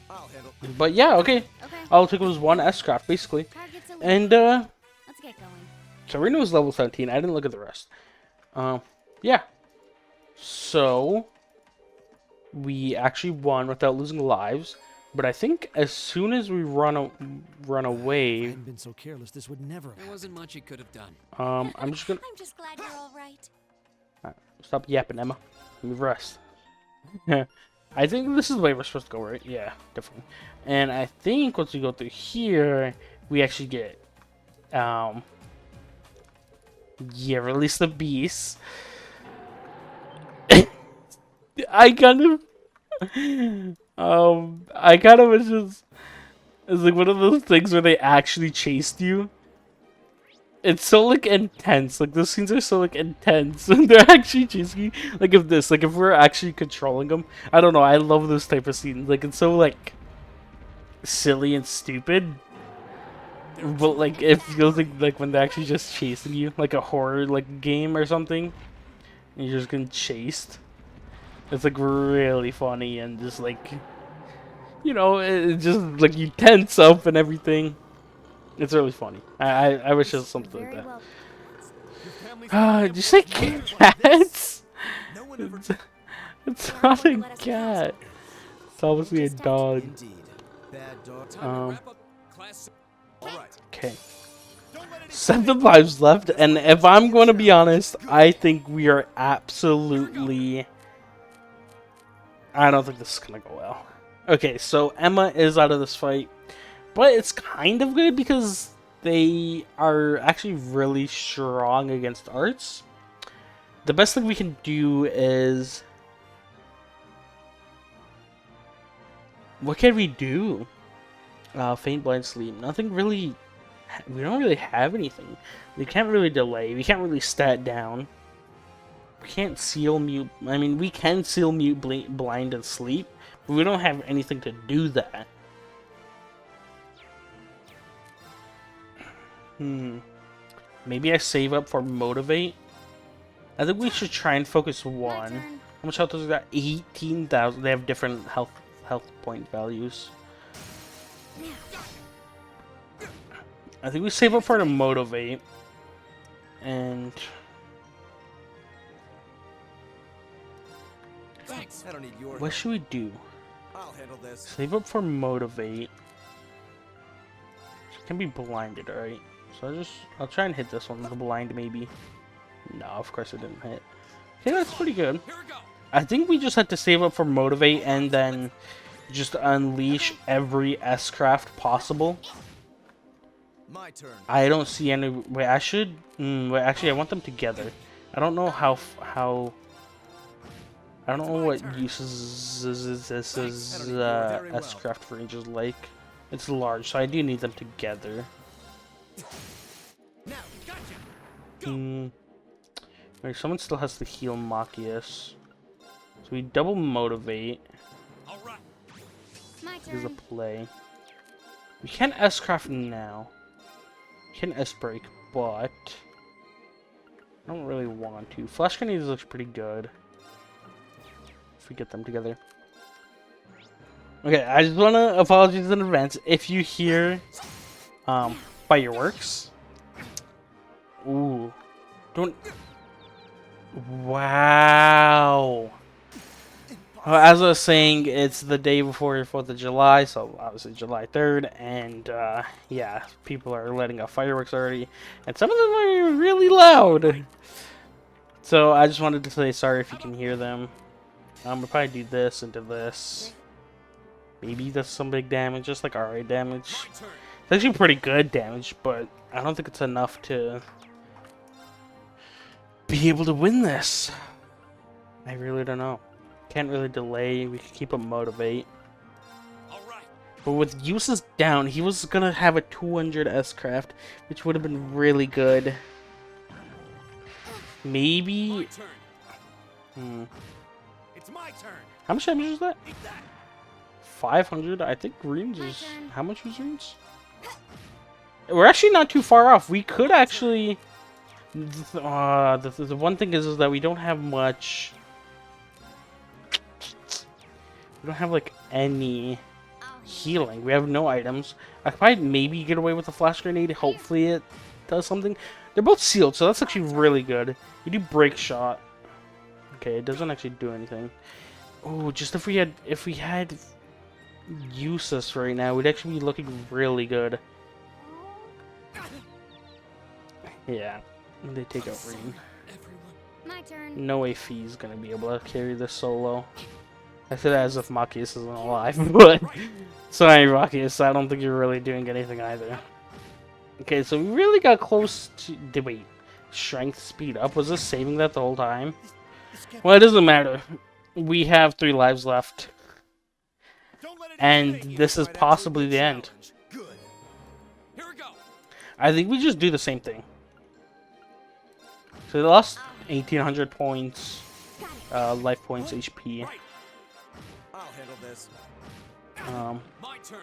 I'll handle. But yeah, okay. Okay. All it took was 1 S-craft, basically. Target's a And, Let's get going. Serena was level 17. I didn't look at the rest. Yeah. So we actually won without losing lives. But I think as soon as we run away, Hadn't been so careless, this would never have There wasn't much he could have done. I'm just gonna I'm just glad you're all right. stop yapping, Emma. Let me rest. I think this is the way we're supposed to go, right? Yeah, definitely. And I think once we go through here, we actually get, yeah, release the beast. I kind of was just, it's like one of those things where they actually chased you. It's so like intense. Like those scenes are so like intense. They're actually chasing you. Like if we're actually controlling them. I don't know. I love those type of scenes. Like it's so like silly and stupid. But like it feels like when they're actually just chasing you, like a horror like game or something. And you're just getting chased. It's like really funny and just like, you know, it just like you tense up and everything. It's really funny. I wish there was something like that. Did you say cats? It's not a cat. It's obviously a dog. indeed. Bad dog. Wrap up class. All right. Okay. 7 lives left, and if I'm going to be honest, I think we are absolutely... I don't think this is going to go well. Okay, so Emma is out of this fight, but it's kind of good because they are actually really strong against arts. The best thing we can do is... What can we do? Faint, blind, sleep. Nothing really... We don't really have anything. We can't really delay. We can't really stat down. We can't seal, mute... I mean, we can seal, mute, blind, and sleep. But we don't have anything to do that. Maybe I save up for motivate. I think we should try and focus one. How much health does that? 18,000. They have different health point values. I think we save up for the motivate. And Thanks. I don't need your what should we do? I'll handle this. Save up for motivate. She can be blinded, right? So I'll try and hit this one with a blind maybe. No, of course it didn't hit. Okay, that's pretty good. Here we go. I think we just had to save up for motivate and then just unleash every S-craft possible. My turn. I don't see any. Wait, I should. Wait, actually, I want them together. I don't know how. I don't know what uses this is S-craft range is like. It's large, so I do need them together. Now, gotcha. Wait, someone still has to heal Machias. So we double motivate. All right. My There's a turn. play. We can't S-craft now. We can S-break, but I don't really want to. Flash grenades looks pretty good if we get them together. Okay, I just want to apologize in advance if you hear fireworks. Ooh, don't. Wow. Well, as I was saying, it's the day before 4th of July, so obviously July 3rd, and yeah, people are letting off fireworks already, and some of them are really loud. So I just wanted to say sorry if you can hear them. We'll probably do this into this. Maybe that's some big damage, just like alright damage. My turn. It's actually pretty good damage, but I don't think it's enough to be able to win this. I really don't know. Can't really delay. We can keep him motivate. All right. But with uses down, he was gonna have a 200 S-craft, which would have been really good. My Maybe. turn. It's my turn. How much damage is that? Eat that. 500. I think Reams My is. turn. How much was Reams? We're actually not too far off. We could actually. The one thing is that we don't have much. We don't have like any healing. We have no items. I could probably maybe get away with a flash grenade. Hopefully it does something. They're both sealed, so that's actually really good. We do break shot. Okay, it doesn't actually do anything. Oh, just if we had Useless right now, we'd actually be looking really good. Yeah, they take out Rain. My turn. No way Fee's gonna be able to carry this solo. I said that as if Machias isn't alive, but sorry, Machias, I don't think you're really doing anything either. Okay, so we really got close to. Wait, strength speed up? Was this saving that the whole time? Well, it doesn't matter. We have 3 lives left, and this is possibly the end. Good. Here we go. I think we just do the same thing. So they lost 1,800 points, life points, HP. Right. I'll handle this. My turn.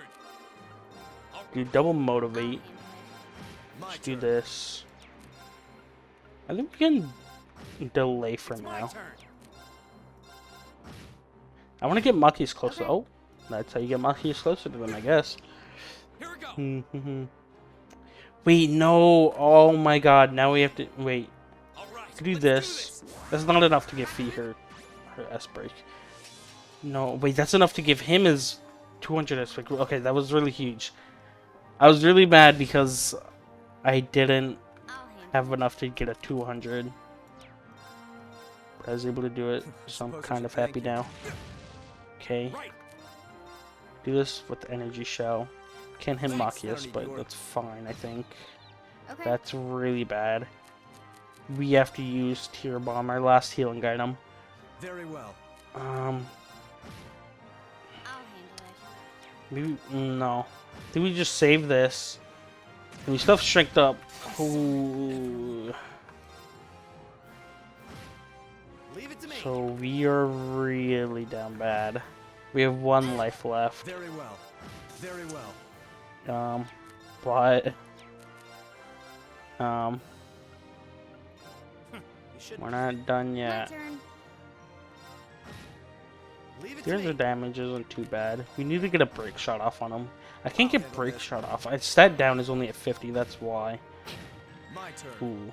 Do double motivate. My Let's do turn. this. I think we can delay for It's my now. turn. I want to get Machias closer. Oh, that's how you get Machias closer to them, I guess. Here we go. Wait, no. Oh my god, now we have to. Wait. All right. To do let's this. That's not enough to give Fee her S break. No, wait, that's enough to give him his 200 S break. Okay, that was really huge. I was really mad because I didn't I'll handle have enough to get a 200. But I was able to do it, so I'm kind of happy now. Okay, Right. do this with the energy shell. Can't hit Thanks, Machias, Tony but Dork. that's fine, I think. Okay. That's really bad. We have to use Tear Bomb, our last healing item. Very well. I'll handle it. Maybe no. Did we just save this? And we still have strength up. Ooh. Leave it to me. So we are really down bad. We have 1 life left. Very well. Very well. But You should we're not done My yet. turn. leave it to Here's me. the damage isn't too bad. We need to get a break shot off on him. I can't I'll get handle break this. shot off. I stat down is only at 50. That's why. My turn. Ooh.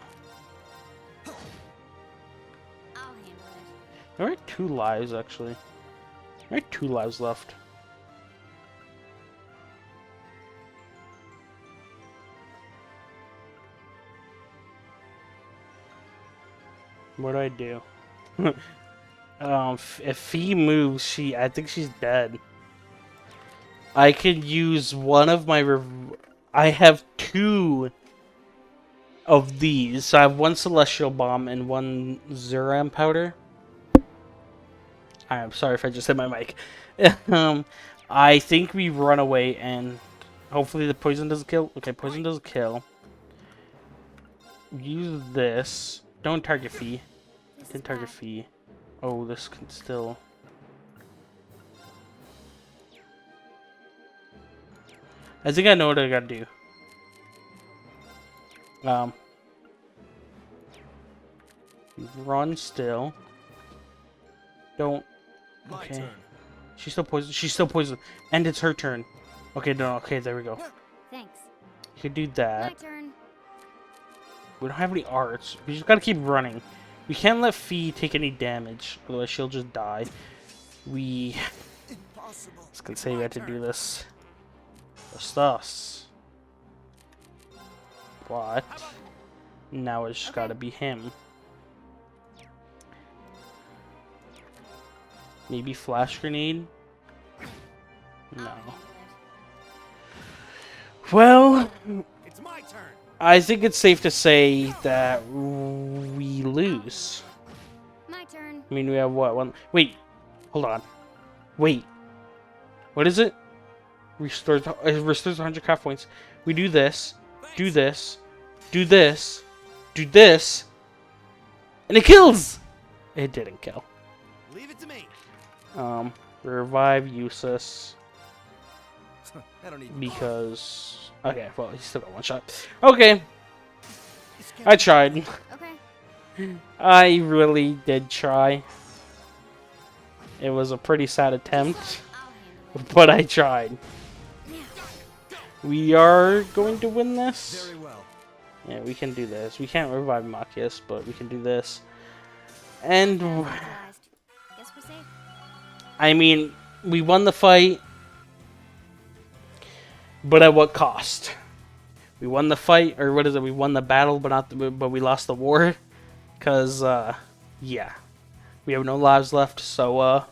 I'll handle it. There are 2 lives actually. There are 2 lives left. What do I do? If Fee moves, I think she's dead. I could use one of my. I have 2 of these. So I have 1 Celestial Bomb and 1 Zuram Powder. I'm sorry if I just hit my mic. I think we run away and hopefully the poison doesn't kill. Okay, poison doesn't kill. Use this. Don't target Fee. This is Didn't target bad. Fee. Oh, this can still. I think I know what I gotta do. Run still. Don't. My Okay. turn. She's still poisoned. She's still poisoned. And it's her turn. Okay, no, okay, there we go. Thanks. You could do My that. turn. We don't have any arts. We just gotta keep running. We can't let Fee take any damage, otherwise she'll just die. We. Impossible. I was gonna say we had to do this. Just us. But now it's just gotta be him. Maybe flash grenade? No. I'll handle it. Well, It's my turn. I think it's safe to say that we lose. My turn. I mean, we have what? One. Wait. Hold on. Wait. What is it? Restores. It restores 100 craft points. We do this. Do this. Do this. Do this. And it kills! It didn't kill. Leave it to me. Revive useless. I don't need. Because. Okay, well, he's still got 1 shot. Okay. I tried. Okay. I really did try. It was a pretty sad attempt, I'll handle it. but I tried. We are going to win this. Very well. Yeah, we can do this. We can't revive Machias, but we can do this. And Die. I mean, we won the fight, but at what cost? We won the fight, or what is it? We won the battle, but we lost the war, cause yeah, we have no lives left. So well,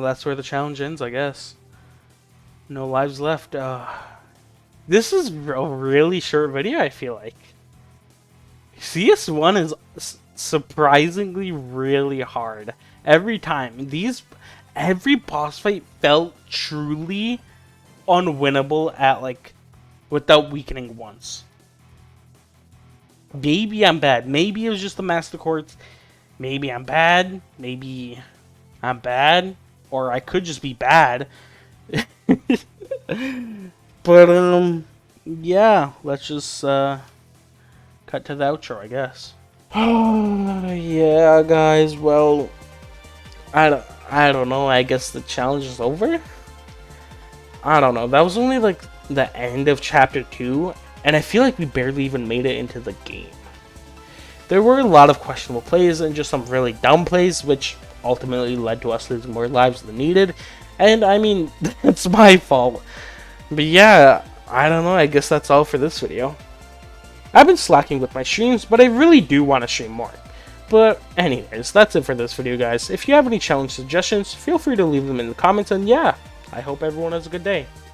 that's where the challenge ends, I guess. No lives left. This is a really short video, I feel like. CS1 is surprisingly really hard. Every time. Every boss fight felt truly unwinnable at, like, without weakening once. Maybe I'm bad. Maybe it was just the Master Quartz. Maybe I'm bad. Maybe I'm bad. Or I could just be bad. But, yeah. Let's just, cut to the outro, I guess. Yeah, guys. Well, I don't know. I guess the challenge is over. I don't know. That was only like the end of chapter 2, and I feel like we barely even made it into the game. There were a lot of questionable plays and just some really dumb plays, which ultimately led to us losing more lives than needed. And I mean, that's my fault. But yeah, I don't know. I guess that's all for this video. I've been slacking with my streams, but I really do want to stream more. But anyways, that's it for this video, guys. If you have any challenge suggestions, feel free to leave them in the comments, and yeah, I hope everyone has a good day.